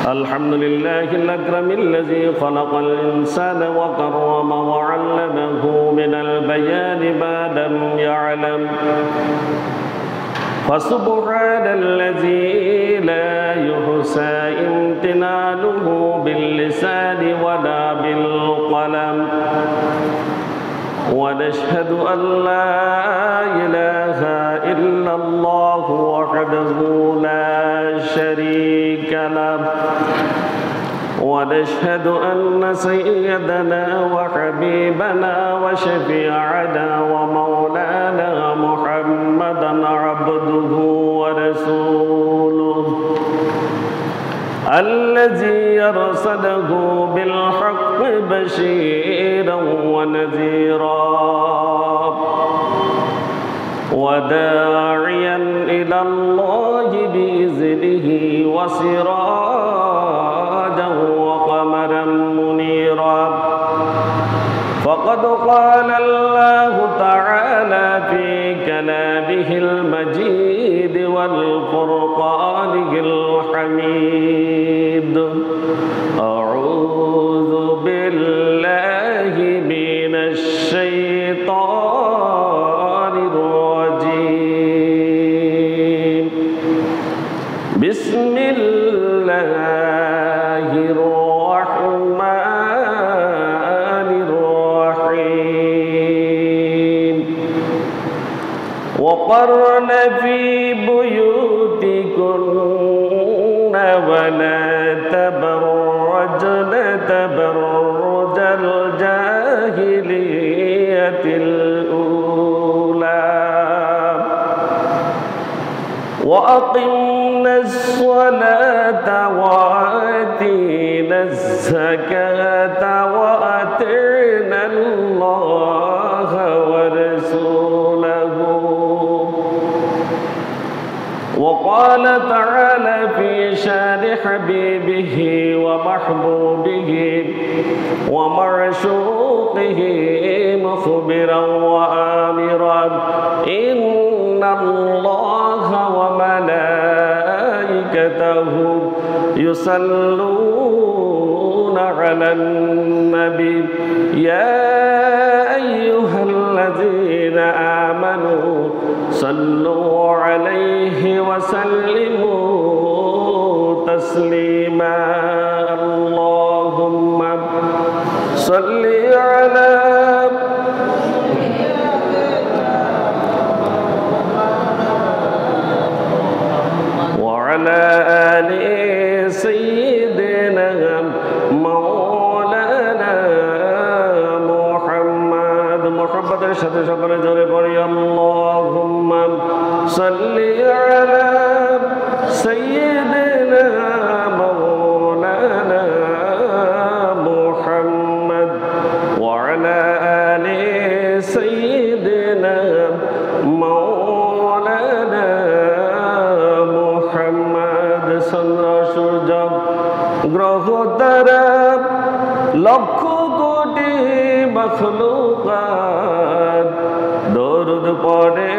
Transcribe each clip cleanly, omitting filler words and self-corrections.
الحمد لله الأكرم الذي خلق الإنسان وكرم وعلمه من البيان ما لم يعلم فسبحان الذي لا يحصى امتنانه باللسان ولا بالقلم ونشهد أن لا إله إلا الله وحده لا شريك له ونشهد أن سيدنا وحبيبنا وشفيعنا ومولانا محمدا عبده ورسوله الذي أرسله بالحق بشيرا ونذيرا وداعيا إلى الله بإذنه وسراجا وقمرا منيرا فقد قال الله تعالى في كلامه المجيد والفرقانه الحميد أعوذ بالله من الشيطان الرجيم بسم الله الرحمن الرحيم وقرن في بيوتكن ولا تبرجن تبرج الجاهلية الأولى وأقمنا الصلاة وآتينا الزكاة وأطعنا الله ورسوله وقال تعالى في شان حبيبه ومحبوبه ومعشوقه مخبرا وآمرا إن الله وملائكته يصلون على النبي يا أيها الذين آمنوا صلوا عليه وسلموا تسليما اللهم صل على وعلى آل سيدنا مولانا محمد محمد الشهد شكر جل اللهم صل على سيدنا مولانا محمد وعلى آل سيدنا مولانا محمد চন্দ্র সূর্য গ্রহ তারা লক্ষ কোটি মখলুকাত দরুদ পড়ে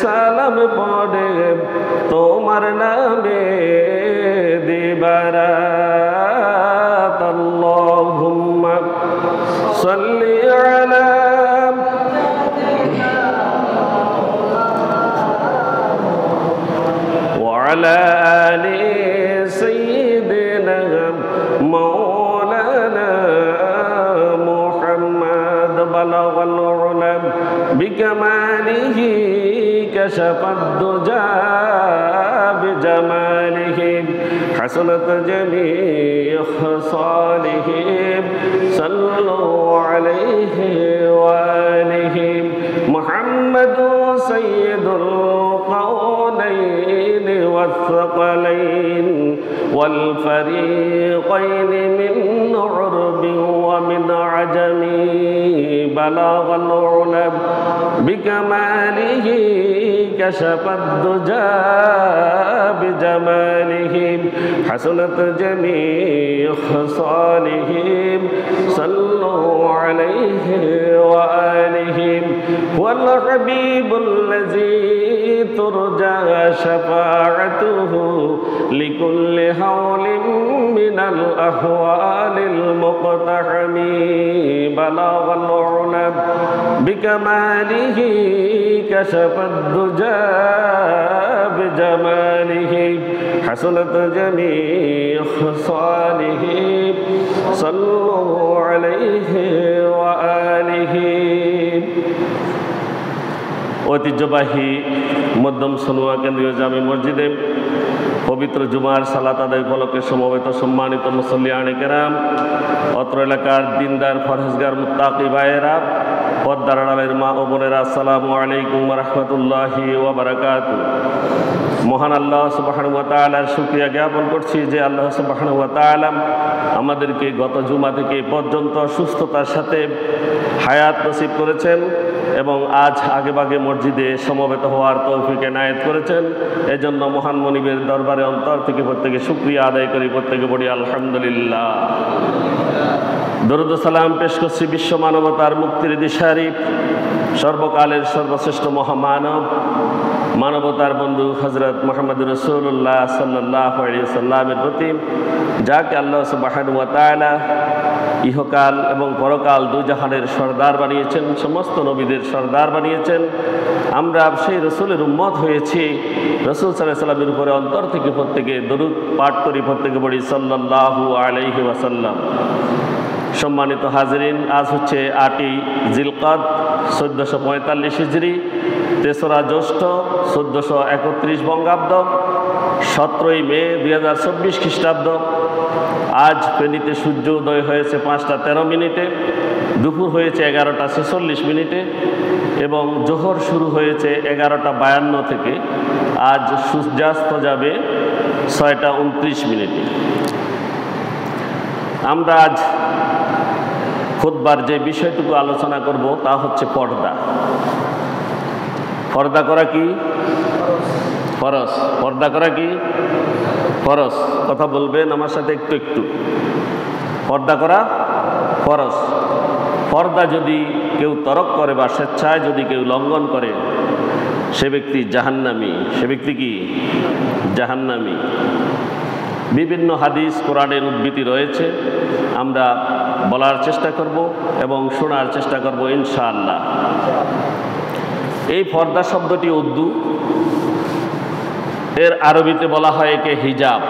সালাম পড়ে তোমার নামে দিবারাত আল্লাহুম্মা সাল্লি আলা ওয়া আলা আলি সাইয়্যিদিনা মাওলানা মুহাম্মদ বালাগাল উলাম বিকামালিহি كشف الدجى بجماله حسنت جميع خصاله صلوا عليه وآله محمد سيد القولين والثقلين والفريقين من عرب ومن عجم بلغ العلا بكماله كشف الدجى بجماله حسنت جميع خصاله صلوا عليه وآله هو الحبيب الذي ترجى شفاعته لكل هول من الأهوال المقتحم بلغ العلا بكماله كشف الدجى بجماله حسنت جميع خصاله صلوا عليه وآله ঐতিহ্যবাহী মধ্যম সনুয়া কেন্দ্রীয় জামে মসজিদে পবিত্র জুমার সালাত আদায় উপলক্ষে সমবেত সম্মানিত মুসল্লিয়ানে কেরাম, অত্র এলাকার দিনদার ফরহেজগার মুত্তাকি ভাইয়েরা, পর্দার আড়ালের মা ও বোনেরা, আসসালামু আলাইকুম ওয়া রাহমাতুল্লাহি ওয়া বারাকাতুহু। মহান আল্লাহ সুবহানাহু ওয়া তাআলার শুকরিয়া জ্ঞাপন করছি যে আল্লাহ সুবহানাহু ওয়া তাআলা আমাদেরকে গত জুমা থেকে পর্যন্ত সুস্থতার সাথে হায়াত নসিব করেছেন এবং আজ আগেভাগে মসজিদে সমবেত হওয়ার তৌফিক এনায়েত করেছেন। এজন্য মহান মনিবের দরবারে অন্তর থেকে প্রত্যেকে শুকরিয়া আদায় করি, প্রত্যেকে বলি আলহামদুলিল্লাহ। দরুদ ও সালাম পেশ করছি বিশ্ব মানবতার মুক্তির দিশারি, সর্বকালের সর্বশ্রেষ্ঠ মহামানব, মানবতার বন্ধু হযরত মুহাম্মদ রাসূলুল্লাহ সাল্লাল্লাহু আলাইহি ওয়াসাল্লামের প্রতি, যাকে আল্লাহ সুবহানাহু ওয়া তাআলা ইহকাল এবং পরকাল দুই জাহানের সর্দার বানিয়েছেন, সমস্ত নবীদের সর্দার বানিয়েছেন। আমরা সেই রসুলের উম্মত হয়েছি। রসুল সাল্লাল্লাহু আলাইহি ওয়াসাল্লামের উপরে অন্তর থেকে প্রত্যেকে দরুদ পাঠ করি, প্রত্যেকে বলি সাল্লাল্লাহু আলাইহি ওয়াসাল্লাম। সম্মানিত হাজিরিন, আজ হচ্ছে 8ই জিলকাদ 1445 হিজরি, 3রা জ্যৈষ্ঠ 1431 বঙ্গাব্দ, 17ই মে 2024 খ্রিস্টাব্দ। আজ ফেনীতে সূর্য উদয় হয়েছে 5টা 13 মিনিটে, দুপুর হয়েছে 11টা 46 মিনিটে এবং জোহর শুরু হয়েছে 11টা 52 থেকে। আজ সূর্যাস্ত যাবে 6টা 29 মিনিটে। আমরা আজ খুতবার যে বিষয়টুকু আলোচনা করব তা হচ্ছে পর্দা। পর্দা করা কি ফরজ? পর্দা করা কি ফরজ? কথা বলবেন আমার সাথে একটু একটু। পর্দা করা ফরজ। পর্দা যদি কেউ তরক করে বা স্বেচ্ছায় যদি কেউ লঙ্ঘন করে, সে ব্যক্তি জাহান্নামী। সে ব্যক্তি কি? জাহান্নামী। বিভিন্ন হাদিস কোরআনের উদ্ধৃতি রয়েছে, আমরা বলার চেষ্টা করব এবং শোনার চেষ্টা করব ইনশাআল্লাহ। এই পর্দা শব্দটি উর্দু, এর আরবিতে বলা হয় একে হিজাব।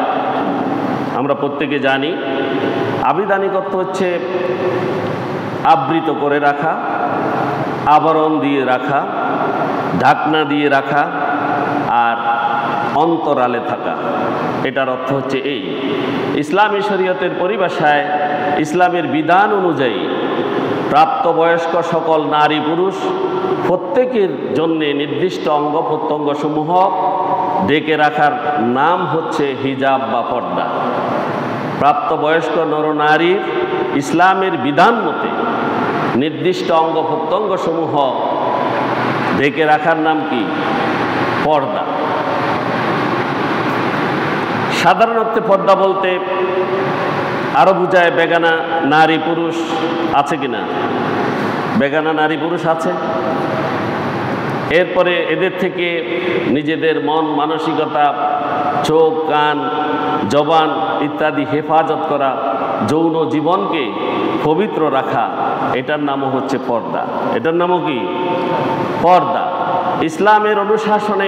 আমরা প্রত্যেকে জানি আবিধানিক অর্থ হচ্ছে আবৃত করে রাখা, আবরণ দিয়ে রাখা, ঢাকনা দিয়ে রাখা আর অন্তরালে থাকা। এটার অর্থ হচ্ছে এই। ইসলামী শরীয়তের পরিভাষায় ইসলামের বিধান অনুযায়ী প্রাপ্তবয়স্ক সকল নারী পুরুষ প্রত্যেকের জন্যে নির্দিষ্ট অঙ্গ প্রত্যঙ্গ সমূহ ঢেকে রাখার নাম হচ্ছে হিজাব বা পর্দা। প্রাপ্তবয়স্ক নরনারীর ইসলামের বিধান মতে নির্দিষ্ট অঙ্গ প্রত্যঙ্গ সমূহ ঢেকে রাখার নাম কি? পর্দা। সাধারণ অর্থে পর্দা বলতে আরো বোঝায় বেগানা নারী পুরুষ আছে কিনা? বেগানা নারী পুরুষ আছে। এরপরে এদের থেকে নিজেদের মন মানসিকতা, চোখ কান জবান ইত্যাদি হেফাজত করা, যৌন জীবনকে পবিত্র রাখা, এটার নামও হচ্ছে পর্দা। এটার নামও কি? পর্দা। ইসলামের অনুশাসনে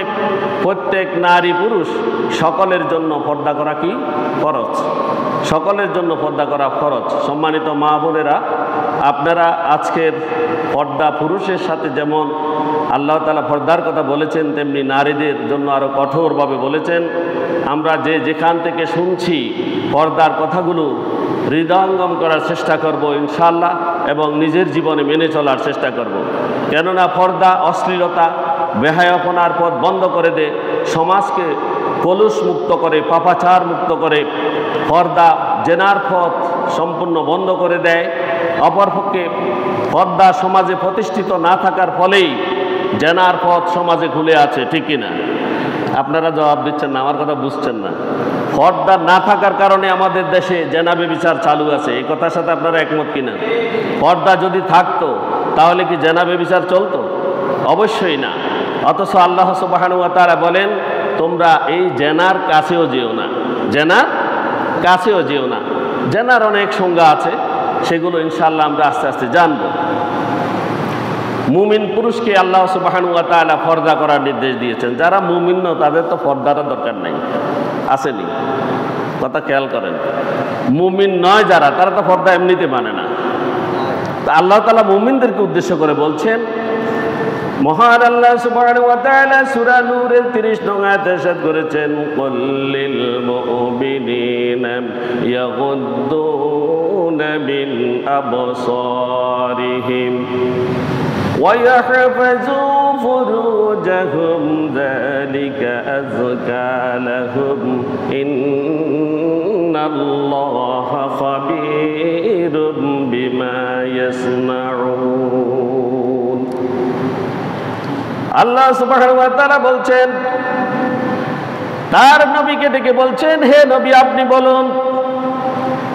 প্রত্যেক নারী পুরুষ সকলের জন্য পর্দা করা কি? ফরজ। সকলের জন্য পর্দা করা ফরজ। সম্মানিত মা বোনেরা, আপনারা আজকের পর্দা পুরুষের সাথে যেমন আল্লাহ তাআলা পর্দার কথা বলেছেন, তেমনি নারীদের জন্য আরও কঠোরভাবে বলেছেন। আমরা যে যেখান থেকে শুনছি পর্দার কথাগুলো হৃদয়ঙ্গম করার চেষ্টা করব ইনশাআল্লাহ, এবং নিজের জীবনে মেনে চলার চেষ্টা করব। কেননা পর্দা অশ্লীলতা, বেহায়াপনার পথ বন্ধ করে দেয়, সমাজকে কলুষ মুক্ত করে, পাপাচার মুক্ত করে। পর্দা জেনার পথ সম্পূর্ণ বন্ধ করে দেয়। অপরপক্ষে পর্দা সমাজে প্রতিষ্ঠিত না থাকার ফলেই জেনার পথ সমাজে খুলে আছে, ঠিক কিনা? আপনারা জবাব দিচ্ছেন না, আমার কথা বুঝছেন না। পর্দা না থাকার কারণে আমাদের দেশে জেনা ব্যভিচার চালু আছে, এই কথার সাথে আপনারা একমত কিনা? পর্দা যদি থাকতো তাহলে কি জেনা ব্যভিচার চলতো? অবশ্যই না। অথচ আল্লাহ সুবহানাহু ওয়া তাআলা বলেন, তোমরা এই জেনার কাছেও যেও না, জেনার কাছেও যেও না। জেনার অনেক সংজ্ঞা আছে, সেগুলো ইনশাআল্লাহ আমরা আস্তে আস্তে জানবো। মুমিন পুরুষকে আল্লাহ সুবহানাহু ওয়া তাআলা পর্দা করার নির্দেশ দিয়েছেন। যারা মুমিন নয় তাদের তো পর্দার দরকার নেই, আসেনি? কথা খেয়াল করেন, মুমিন নয় যারা, তারা তো পর্দা এমনিতে মানে না। তা আল্লাহ তাআলা মুমিনদেরকে উদ্দেশ্য করে বলছেন, মহান আল্লাহ সুবহানাহু ওয়া তাআলা সূরা নূরের 30 নং আয়াতে ইরশাদ করেছেন, কুল্লিল মুমিনিনা ইয়াগুদ্দুনা মিন আবসারিহিম ওয়া ইয়াহফাযু ফুরুজাহুম যালিকা আযকা লাহুম ইন্নাল্লাহা খাবীরুম বিমা ইয়াসনাউন। আল্লাহ সুবহানাহু ওয়া তাআলা বলছেন, তার নবীকে ডেকে বলছেন, হে নবী আপনি বলুন,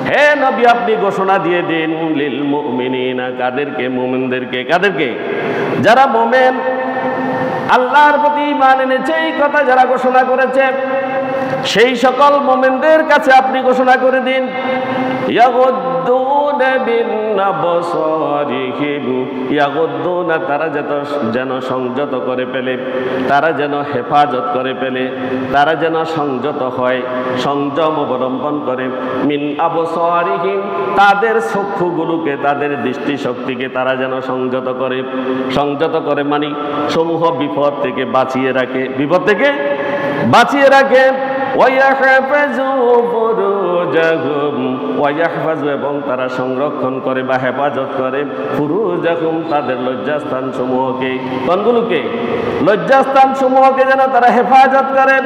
হে নবী আপনি ঘোষণা দিয়ে দিন, লিল মুমিনিনা, কাদেরকে? মুমিনদেরকে। কাদেরকে? যারা মুমিন, আল্লাহর প্রতি ঈমান এনেছে, এই কথা যারা ঘোষণা করেছে, সেই সকল মুমিনদের কাছে আপনি ঘোষণা করে দিন, ইয়াগুদ্দুনা বিন আবসারিহিম, ইয়াগুদ্দুনা, তারা যেন সংযত করে ফেলে, তারা যেন হেফাজত করে ফেলে, তারা যেন সংযত হয়, সংযম অবলম্বন করে, মিন আবসারিহিম, তাদের চক্ষুগুলোকে, তাদের দৃষ্টিশক্তিকে তারা যেন সংযত করে। সংযত করে মানে সমূহ বিপদ থেকে বাঁচিয়ে রাখে, বিপদ থেকে বাঁচিয়ে রাখে। ওয়ায়াহফাযু ফুরুজাহুম, ওয়ায়াহফাযু, এবং তারা সংরক্ষণ করে বা হেফাজত করে, ফুরুজাহুম, তাদের লজ্জাস্থান সমূহকে। কোনগুলোকে? লজ্জাস্থান সমূহকে যেন তারা হেফাজত করেন।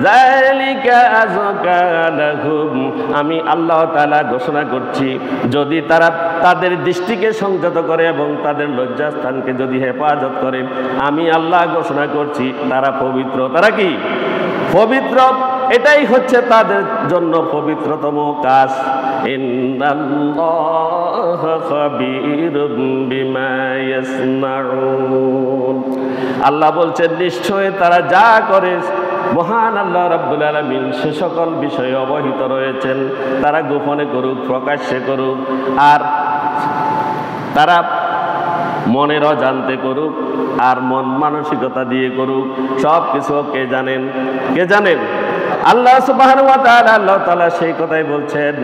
যালিকা আযকা লাহুম, আমি আল্লাহ তাআলা ঘোষণা করছি, যদি তারা তাদের দৃষ্টিকে সংযত করে এবং তাদের লজ্জাস্থানকে যদি হেফাজত করে, আমি আল্লাহ ঘোষণা করছি তারা পবিত্র। তারা কি? পবিত্র। এটাই হচ্ছে তাদের জন্য পবিত্রতম কাজ। ইন্নাল্লাহা খাবীরুম বিমা ইয়াসনাউন। আল্লাহ বলছেন, নিশ্চয় তারা যা করে মহান আল্লাহ রাব্বুল আলামিন সে সকল বিষয়ে অবহিত রয়েছেন। তারা গোপনে করুক, প্রকাশ্যে করুক, আর তারা মনের অজান্তে করুক আর মন মানসিকতা দিয়ে করুক, সব কিছু কে জানেন? কে জানেন? আল্লাহ সুবহানাহু ওয়া তাআলা। আল্লাহ তাআলা সেই কথাই বলছেন,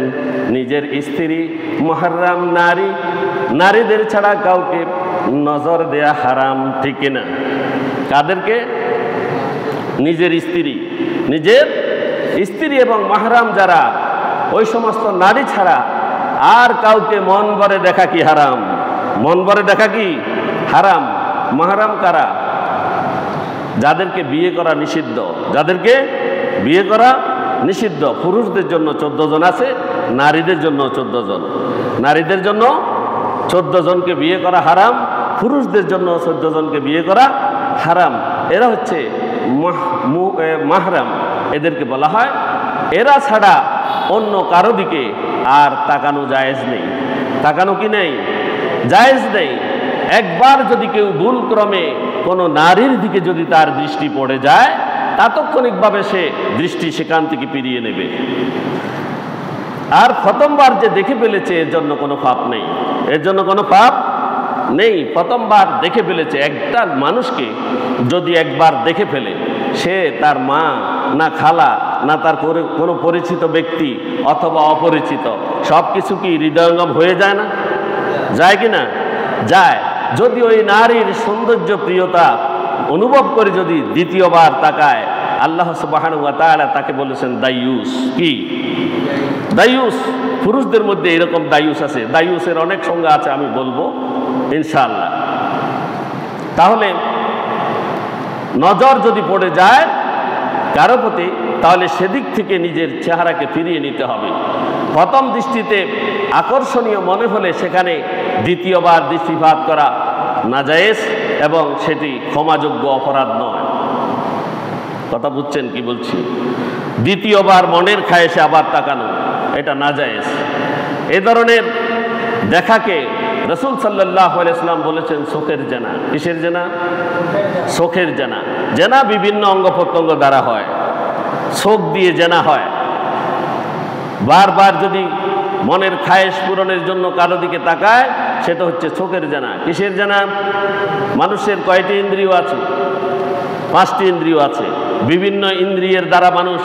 নিজের স্ত্রী, মুহাররাম নারী, নারীদের ছাড়া কাউকে নজর দেয়া হারাম, ঠিক কিনা? কাদেরকে? নিজের স্ত্রী, নিজের স্ত্রী এবং মাহরাম যারা, ওই সমস্ত নারী ছাড়া আর কাউকে মন ভরে দেখা কি হারাম? মন ভরে দেখা কি হারাম? মাহরাম কারা? যাদেরকে বিয়ে করা নিষিদ্ধ, যাদেরকে বিয়ে করা নিষিদ্ধ। পুরুষদের জন্য 14 জন আছে, নারীদের জন্য 14 জন। নারীদের জন্য 14 জনকে বিয়ে করা হারাম, পুরুষদের জন্য 14 জনকে বিয়ে করা হারাম। এরা হচ্ছে মাহরাম, এদেরকে বলা হয়। এরা ছাড়া অন্য কারো দিকে আর তাকানো জায়েজ নেই। তাকানো কি নেই? জায়েজ নেই। একবার যদি কেউ ভুল ক্রমে কোনো নারীর দিকে যদি তার দৃষ্টি পড়ে যায়, তাৎক্ষণিকভাবে সে দৃষ্টি সেখান থেকে ফিরিয়ে নেবে। আর প্রথমবার যে দেখে ফেলেছে এর জন্য কোনো পাপ নেই, এর জন্য কোনো পাপ নেই। প্রথমবার দেখে ফেলেছে, একটা মানুষকে যদি একবার দেখে ফেলে, সে তার মা না খালা না তার কোনো পরিচিত ব্যক্তি অথবা অপরিচিত, সব কিছু কি হৃদয়ঙ্গম হয়ে যায় না? যায় কি না? যায়। যদি ওই নারীর সৌন্দর্য প্রিয়তা অনুভব করে যদি দ্বিতীয়বার তাকায়, আল্লাহ সুবহানাহু ওয়া তাআলা তাকে বলেছেন দায়ুস। কি দায়ুস? পুরুষদের মধ্যে এরকম দায়ুস আছে। দায়ুসের অনেক সংজ্ঞা আছে, আমি বলবো ইনশাআল্লাহ। তাহলে নজর যদি পড়ে যায় কারো প্রতি, তাহলে সেদিক থেকে নিজের চেহারাকে ফিরিয়ে নিতে হবে। প্রথম দৃষ্টিতে আকর্ষণীয় মনে হলে সেখানে দ্বিতীয়বার দৃষ্টিপাত করা নাজায়েজ এবং সেটি ক্ষমাযোগ্য অপরাধ নয়। কথা বুঝছেন কি বলছি? দ্বিতীয়বার মনের খায়েশে আবার তাকানো এটা নাজায়েজ। এ ধরনের দেখাকে রাসূল সাল্লাল্লাহু আলাইহি ওয়াসাল্লাম বলেছেন চোখের জেনা। কিসের জেনা? চোখের জেনা। জেনা বিভিন্ন অঙ্গ প্রত্যঙ্গ দ্বারা হয়, চোখ দিয়ে জেনা হয়। বারবার যদি মনের খায়েশ পূরণের জন্য কারো দিকে তাকায় সেটা হচ্ছে চোখের জেনা। কিসের জেনা? মানুষের কয়টি ইন্দ্রিয় আছে? 5টি ইন্দ্রিয় আছে। বিভিন্ন ইন্দ্রিয়ের দ্বারা মানুষ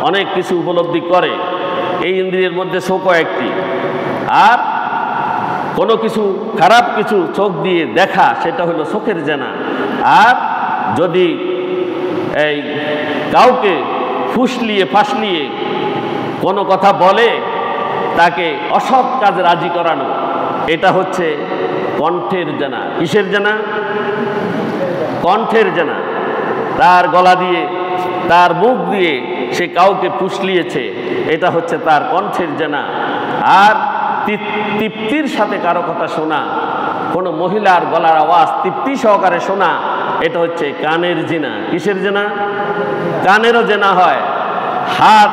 অনেক কিছু উপলব্ধি করে। এই ইন্দ্রিয়ের মধ্যে চোখও একটি। আর কোনো কিছু খারাপ কিছু চোখ দিয়ে দেখা সেটা হলো চোখের জেনা। আর যদি এই কাউকে ফুসলিয়ে ফাসলিয়ে কোনো কথা বলে তাকে অসৎ কাজে রাজি করানো এটা হচ্ছে কণ্ঠের জেনা। কিসের জেনা? কণ্ঠের জেনা। তার গলা দিয়ে তার মুখ দিয়ে সে কাউকে ফুসলিয়েছে, এটা হচ্ছে তার কণ্ঠের জেনা। আর তৃপ্তির সাথে কারো কথা শোনা, কোনো মহিলার গলার আওয়াজ তৃপ্তি সহকারে শোনা, এটা হচ্ছে কানের জিনা। কিসের জেনা? কানেরও জেনা হয়। হাত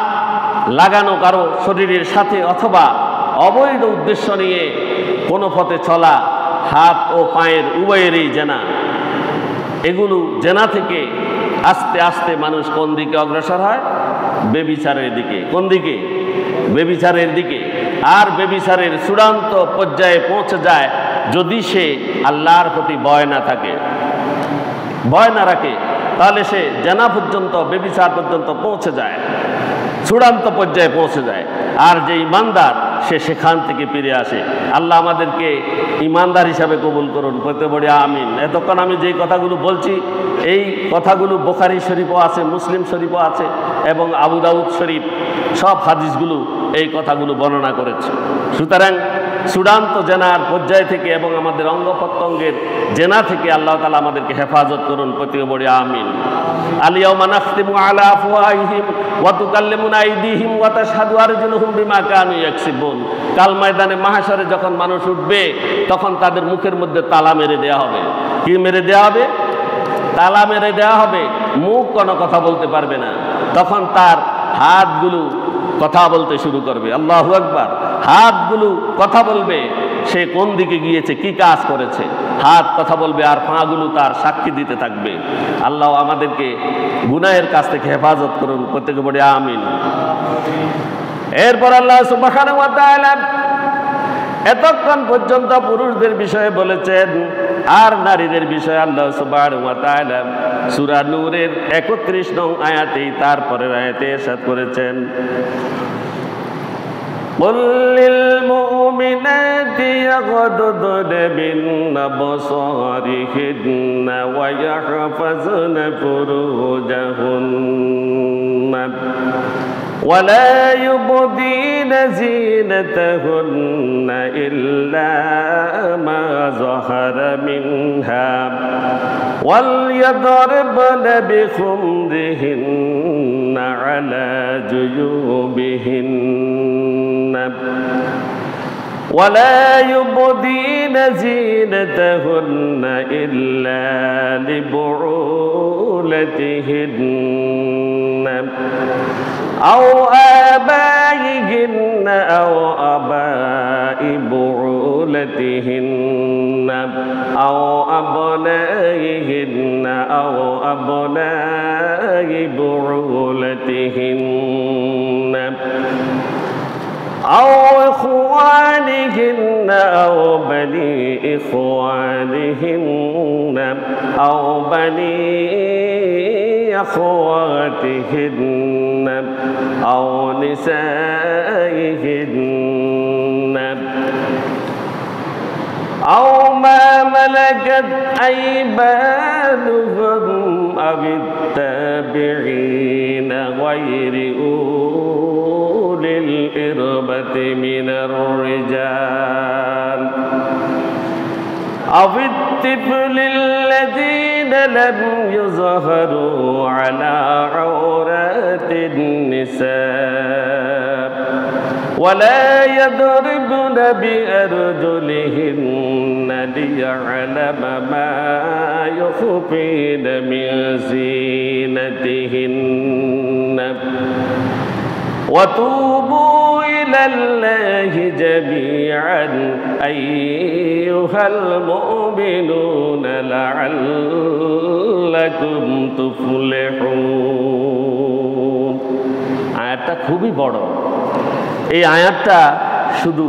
লাগানো কারো শরীরের সাথে অথবা অবৈধ উদ্দেশ্য নিয়ে কোনো পথে চলা, হাত ও পায়ের উভয়েরই জেনা। এগুলো জেনা থেকে আস্তে আস্তে মানুষ কোন দিকে অগ্রসর হয়? বেবিচারের দিকে। কোন দিকে? বেবিচারের দিকে। আর বেবিচারের চূড়ান্ত পর্যায়ে পৌঁছে যায় যদি সে আল্লাহর প্রতি ভয় না থাকে, ভয় না রাখে, তাহলে সে জেনা পর্যন্ত, বেবিচার পর্যন্ত পৌঁছে যায়, চূড়ান্ত পর্যায়ে পৌঁছে যায়। আর যে ইমানদার সে সেখান থেকে ফিরে আসে। আল্লাহ আমাদেরকে ইমানদার হিসাবে কবুল করুন, বলতে বলি আমিন। এতক্ষণ আমি যেই কথাগুলো বলছি এই কথাগুলো বুখারী শরীফও আছে, মুসলিম শরীফও আছে এবং আবু দাউদ শরীফ সব হাদিসগুলো এই কথাগুলো বর্ণনা করেছে। সুতরাং চূড়ান্ত জেনার পর্যায় থেকে এবং আমাদের অঙ্গ প্রত্যঙ্গের জেনা থেকে আল্লাহ তাআলা আমাদেরকে হেফাজত করুন, প্রতি বলি আমিন। আল-ইয়াওমা নাখতিমু আলা আফওয়াহিহিম ওয়া তুকাল্লিমুনা আইদিহিম ওয়া তাশহাদু আরজুলুহুম বিমা কানু ইয়াকসিবুন। কাল ময়দানে মাহশরে যখন মানুষ উঠবে তখন তাদের মুখের মধ্যে তালা মেরে দেওয়া হবে। কি মেরে দেওয়া হবে? তালা মেরে দেওয়া হবে। মুখ কোনো কথা বলতে পারবে না। তখন তার হাতগুলো কথা বলতে শুরু করবে। আল্লাহু আকবার। হাতগুলো কথা বলবে, সে কোন দিকে গিয়েছে, কি কাজ করেছে। হাত কথা বলবে আর পাগুলো তার সাক্ষী দিতে থাকবে। আল্লাহ আমাদেরকে গুনাহের কাছ থেকে হেফাজত করুন, প্রত্যেকে বলি আমিন। এরপর আল্লাহ সুবহানাহু ওয়া তাআলা এতক্ষণ পর্যন্ত পুরুষদের বিষয়ে বলেছেন, আর নারীদের বিষয়ে আল্লাহ সুবহানাহু ওয়া তাআলা সূরা নূরের 31 নং আয়াতেই তারপরের আয়াতে ইরশাদ করেছেন, قل للمؤمنات يغضضن من أبصارهن ويحفظن فروجهن ولا يبدين زينتهن إلا ما ظهر منها وليضربن بخمرهن على جيوبهن ولا يبدين زينتهن إلا لبعولتهن أو آبائهن أو آباء بعولتهن أو أبنائهن أو أبناء بعولتهن أو إخوانهن أو بني إخوانهن أو بني أخواتهن أو نسائهن أو ما ملكت أيمانهم أو التابعين غير أولي الإربة من الرجال أو الطفل الذين لم يظهروا على عورات النساء ولا يضربن بأرجلهن ليعلم ما يخفين من زينتهن وتوبوا إلى الله جميعا أيها المؤمنون لعلكم تفلحون। আয়াতটা খুবই বড়। এই আয়াতটা শুধু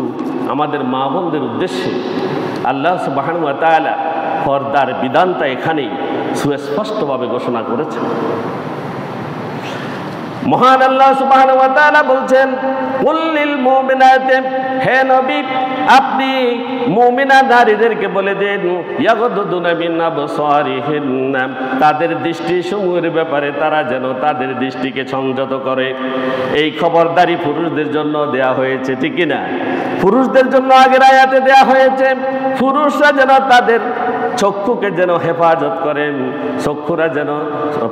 আমাদের মা বোনদের উদ্দেশ্যে আল্লাহ সুবহানাহু ওয়া তাআলা পর্দার বিধানটা এখানেই সুস্পষ্টভাবে ঘোষণা করেছেন। মহান আল্লাহ সুবহানাহু ওয়া তাআলা বলছেন, কুল লিল মুমিনাতি, হে নবী আপনি মুমিনা নারীদেরকে বলে দেন, ইয়াগদুদুনা মিন আবসারিহিন্না, তাদের দৃষ্টি সমূহের ব্যাপারে তারা যেন তাদের দৃষ্টিকে সংযত করে। এই খবরদারি পুরুষদের জন্য দেয়া হয়েছে, ঠিক কি না? পুরুষদের জন্য আগের আয়াতে দেয়া হয়েছে পুরুষরা যেন তাদের চক্ষুকে যেন হেফাজত করেন,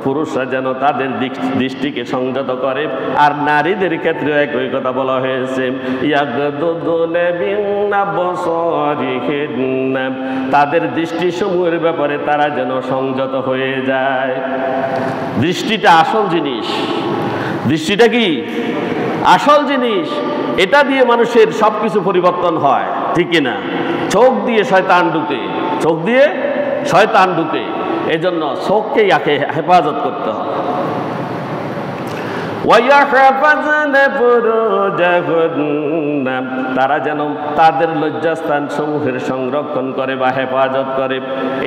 পুরুষরা যেন তাদের দৃষ্টিকে সংযত করে। আর নারীদের ক্ষেত্রে একই কথা বলা হয়েছে, ইয়াগদুদুনা মিন আবসারিহিন্না, তাদের দৃষ্টি সমূহের ব্যাপারে তারা যেন সংযত হয়ে যায়। দৃষ্টিটা আসল জিনিস। দৃষ্টিটা কি আসল জিনিস? এটা দিয়ে মানুষের সবকিছু পরিবর্তন হয়, ঠিক না? চোখ দিয়ে শয়তান ঢুকে, চোখ দিয়ে শয়তান ঢুকে, এজন্য চোখকেই হেফাজত করতে হবে। তারা যেন তাদের লজ্জাস্থান সমূহের সংরক্ষণ করে বা হেফাজত করে।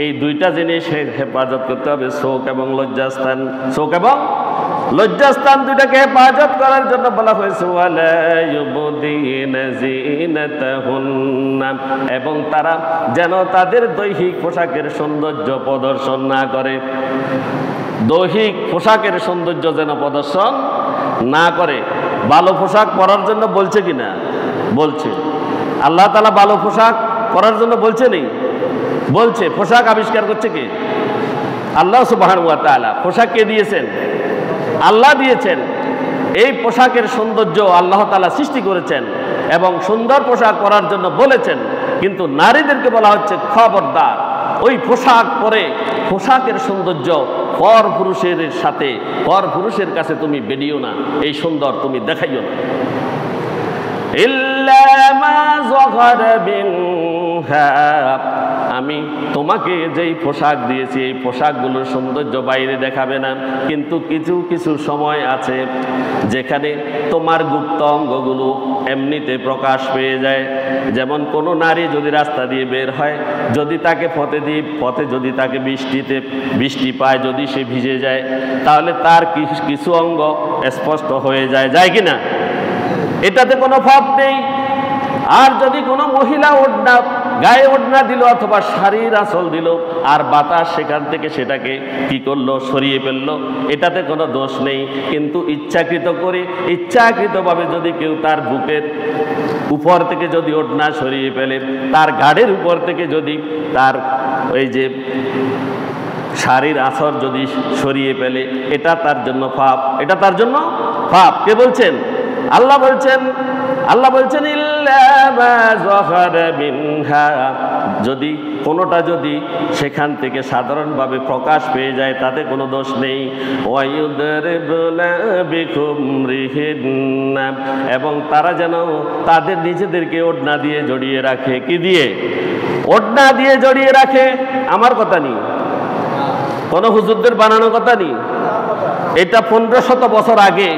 এই দুইটা জিনিস হেফাজত করতে হবে, চোখ এবং লজ্জাস্থান। চোখ এবং লজ্জাস্থান দুইটাকে হেফাজত করার জন্য বলা হয়েছে, ওয়ালা ইউবদিনা যিনাতাহুন্না, এবং তারা যেন তাদের দৈহিক পোশাকের সৌন্দর্য প্রদর্শন না করে। দৈহিক পোশাকের সৌন্দর্য যেন প্রদর্শন না করে। ভালো পোশাক পরার জন্য বলছে কিনা? বলছে। আল্লাহ তাআলা ভালো পোশাক পরার জন্য বলছে নেই? বলছে। পোশাক আবিষ্কার করছে কে? আল্লাহ সুবহানাহু ওয়া তাআলা। পোশাক কে দিয়েছেন? আল্লাহ দিয়েছেন। এই পোশাকের সৌন্দর্য আল্লাহ তাআলা সৃষ্টি করেছেন এবং সুন্দর পোশাক পরার জন্য বলেছেন। কিন্তু নারীদেরকে বলা হচ্ছে খবরদার, ওই পোশাক পরে পোশাকের সৌন্দর্য পর পুরুষের কাছে তুমি বেরিও না, এই সুন্দর তুমি দেখাইও না। ইল্লা মা যাহারা মিনহা, আমি তোমাকে যেই পোশাক দিয়েছি এই পোশাকগুলোর সৌন্দর্য বাইরে দেখাবে না, কিন্তু কিছু কিছু সময় আছে যেখানে তোমার গুপ্ত অঙ্গগুলো এমনিতে প্রকাশ পেয়ে যায়। যেমন কোনো নারী যদি রাস্তা দিয়ে বের হয়, যদি তাকে পথে যদি তাকে বৃষ্টি পায়, যদি সে ভিজে যায়, তাহলে তার কিছু অঙ্গ স্পষ্ট হয়ে যায় কি না? এটাতে কোনো পাপ নেই। আর যদি কোনো মহিলা গায়ে ওড়না দিল অথবা শাড়ির আঁচল দিল, আর বাতাস সেখান থেকে সেটাকে কি করলো? সরিয়ে ফেললো, এটাতে কোনো দোষ নেই। কিন্তু ইচ্ছাকৃতভাবে যদি কেউ তার বুকের উপর থেকে যদি ওড়না সরিয়ে ফেলে, তার ঘাড়ের উপর থেকে যদি তার ওই যে শাড়ির আঁচল যদি সরিয়ে ফেলে, এটা তার জন্য পাপ। এটা তার জন্য পাপ। কে বলছেন? আল্লাহ বলছেন। আল্লাহ বলছেন ইল্লা মা যাহারা মিনহা, যদি কোনোটা যদি সেখান থেকে সাধারণভাবে প্রকাশ পেয়ে যায় তাতে কোনো দোষ নেই। ওয়ায়ুদরিবনা বিখুমরিহিন্না, এবং তারা যেন তাদের নিজেদেরকে ওড়না দিয়ে জড়িয়ে রাখে। কি দিয়ে? ওড়না দিয়ে জড়িয়ে রাখে। আমার কথা নেই, কোনো হুজুরদের বানানো কথা নেই। এটা 1500 বছর আগে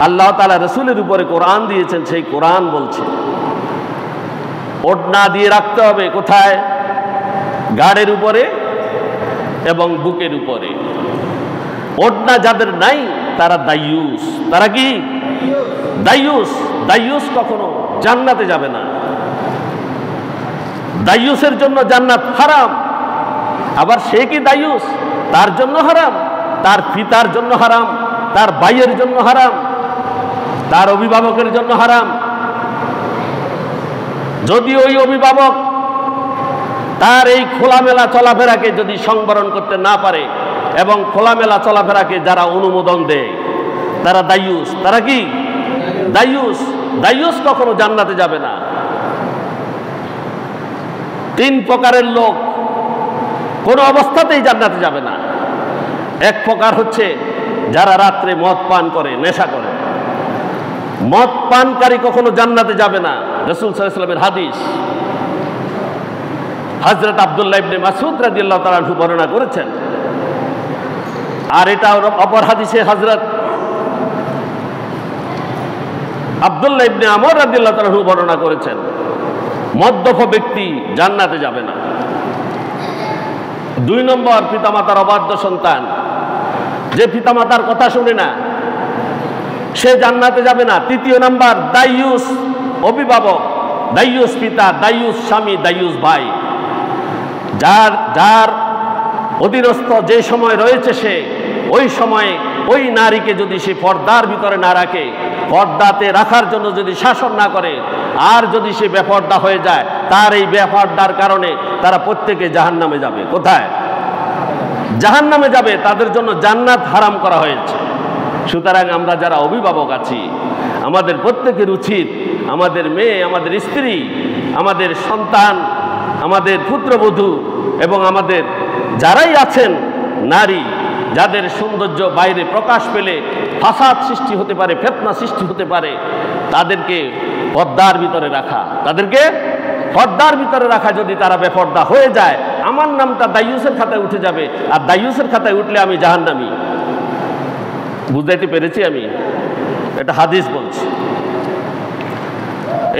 আল্লাহ তাআলা রাসূলের উপরে কোরআন দিয়েছেন, সেই কোরআন বলছে ওড়না দিয়ে রাখতে হবে। কোথায়? ঘাড়ের উপরে এবং বুকের উপরে। ওড়না যাদের নাই তারা দায়ুস। তারা কি? দায়ুস। দায়ুস কখনো জান্নাতে যাবে না। দায়ুসের জন্য জান্নাত হারাম। আবার সে কি দায়ুস? তার জন্য হারাম, তার পিতার জন্য হারাম, তার ভাইয়ের জন্য হারাম, তার অভিভাবকের জন্য হারাম। যদি ওই অভিভাবক তার এই খোলামেলা চলাফেরাকে যদি সংবরণ করতে না পারে, এবং খোলামেলা চলাফেরাকে যারা অনুমোদন দেয় তারা দায়ুস। তারা কি? দায়ুস। দাইয়ুস কখনো জান্নাতে যাবে না। 3 প্রকারের লোক কোনো অবস্থাতেই জান্নাতে যাবে না। এক প্রকার হচ্ছে যারা রাত্রে মদ পান করে, নেশা করে। মদ পানকারী কখনো জান্নাতে যাবে না। রাসূল সাল্লাল্লাহু আলাইহি ওয়াসাল্লামের হাদিস, হযরত আব্দুল্লাহ ইবনে মাসউদ রাদিয়াল্লাহু তাআলা আনহু বর্ণনা করেছেন। আর এটা অপর হাদিসে হযরত আব্দুল্লাহ ইবনে আমর রাদিয়াল্লাহু তাআলা আনহু বর্ণনা করেছেন, মদ্যপ ব্যক্তি জান্নাতে যাবে না। 2 নম্বর, পিতামাতার অবাধ্য সন্তান, যে পিতামাতার কথা শুনে না, সে জান্নাতে যাবে না। 3 নম্বর, দাইয়ুস অভিভাবক, দাইয়ুস পিতা, দাইয়ুস স্বামী, দাইয়ুস ভাই। যার অধীনস্থ যে সময় রয়েছে, সে ওই সময়ে ওই নারীকে যদি সে পর্দার ভিতরে না রাখে, পর্দাতে রাখার জন্য যদি শাসন না করে, আর যদি সে বেপর্দা হয়ে যায়, তার এই বেপর্দার কারণে তারা প্রত্যেকে জাহান্নামে যাবে। কোথায়? জাহান্নামে যাবে। তাদের জন্য জান্নাত হারাম করা হয়েছে। সুতরাং আমরা যারা অভিভাবক আছি, আমাদের প্রত্যেকের উচিত আমাদের মেয়ে, আমাদের স্ত্রী, আমাদের সন্তান, আমাদের পুত্রবধূ এবং আমাদের যারাই আছেন নারী, যাদের সৌন্দর্য বাইরে প্রকাশ পেলে ফাসাদ সৃষ্টি হতে পারে, ফিতনা সৃষ্টি হতে পারে, তাদেরকে পর্দার ভিতরে রাখা, তাদেরকে পর্দার ভিতরে রাখা। যদি তারা বেপর্দা হয়ে যায়, আমার নামটা দাইয়ুসের খাতায় উঠে যাবে, আর দাইয়ুসের খাতায় উঠলে আমি জাহান্নামী। বুঝাইতে পেরেছি আমি? এটা হাদিস বলছি।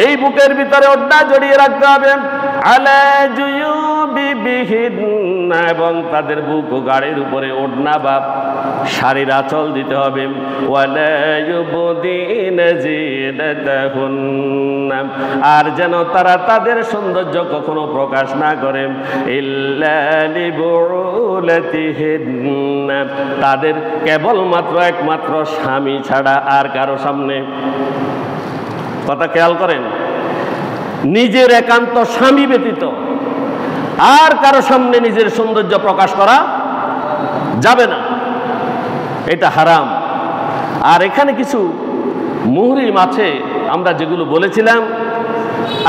এই বুকের ভিতরে ওড়না জড়িয়ে রাখতে হবে, আলা জুয়ুবিহিন্না, এবং তাদের বুক ও গাড়ির উপরে ওড়না বা শাড়ির আঁচল দিতে হবে। ওয়ালা ইউবদিনা জিনাতাহুন্না, আর যেন তারা তাদের সৌন্দর্য কখনো প্রকাশ না করে, ইল্লা লিবুলাতিহিন্না, তাদের কেবলমাত্র একমাত্র স্বামী ছাড়া আর কারো সামনে। কথা খেয়াল করেন, নিজের একান্ত স্বামী ব্যতীত আর কারো সামনে নিজের সৌন্দর্য প্রকাশ করা যাবে না, এটা হারাম। আর এখানে কিছু মুহরিম আছে, আমরা যেগুলো বলেছিলাম,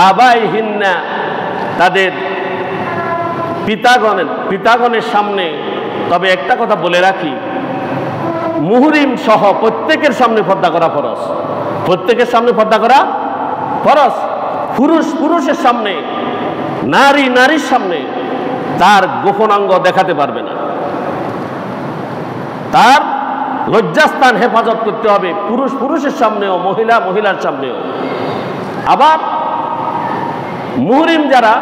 আবাইহিন্না, তাদের পিতাগণের সামনে। তবে একটা কথা বলে রাখি, মুহরিম সহ প্রত্যেকের সামনে পর্দা করা ফরজ। প্রত্যেকের সামনে পর্দা করা ফরজ। পুরুষ পুরুষের সামনে, নারী নারীর সামনে তার গোপনাঙ্গ দেখাতে পারবে না। তার লজ্জাস্থান হেফাজত করতে হবে, পুরুষ পুরুষের সামনেও, মহিলা মহিলার সামনেও। আবার মুহরিম যারা,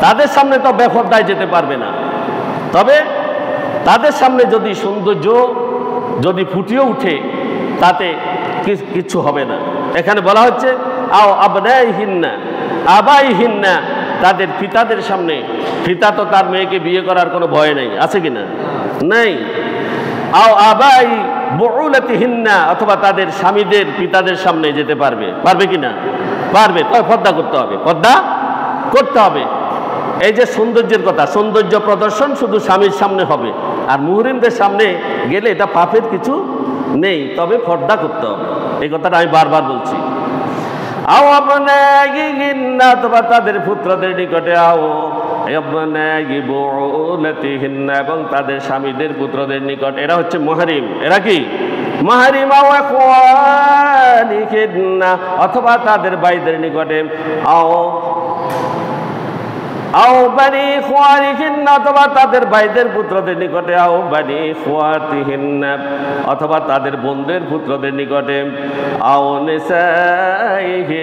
তাদের সামনে তো বেপরদায় যেতে পারবে না, তবে তাদের সামনে যদি সৌন্দর্য যদি ফুটিয়ে উঠে, তাতে কিছু হবে না। এখানে বলা হচ্ছে আও আবনাইহিন্না, আবাইহিন্না, তাদের পিতাদের সামনে। পিতা তো তার মেয়েকে বিয়ে করার কোনো ভয় নেই, আছে কিনা? নাই। আও আবাই বুউলাতিহিন্না, অথবা তাদের স্বামীদের পিতাদের সামনে যেতে পারবে, পারবে কিনা? পারবে। তবে পর্দা করতে হবে, পর্দা করতে হবে। এই যে সৌন্দর্যের কথা, সৌন্দর্য প্রদর্শন শুধু স্বামীর সামনে হবে, আর মুহরিমদের সামনে গেলে এটা পাপের কিছু নেই, তবে পর্দা করতে হবে। এই কথাটা আমি বারবার বলছি। আও আবনাইহিন্না, অথবা তাদের পুত্রদের নিকটে, আও আবনাই বুউলাতিহিন্না, এবং তাদের স্বামীদের পুত্রদের নিকট। এরা হচ্ছে মুহরিম। এরা কি? মুহরিম। আও ইখওয়ানিহিন্না, অথবা তাদের ভাইদের নিকটে। আও বানি ইখওয়ানিহিন্না, অথবা তাদের ভাইদের পুত্রদের নিকটে। আও বানি ইখওয়াতিহিন্না, অথবা তাদের বোনদের পুত্রদের নিকটে। আও নিসাইহিন্না,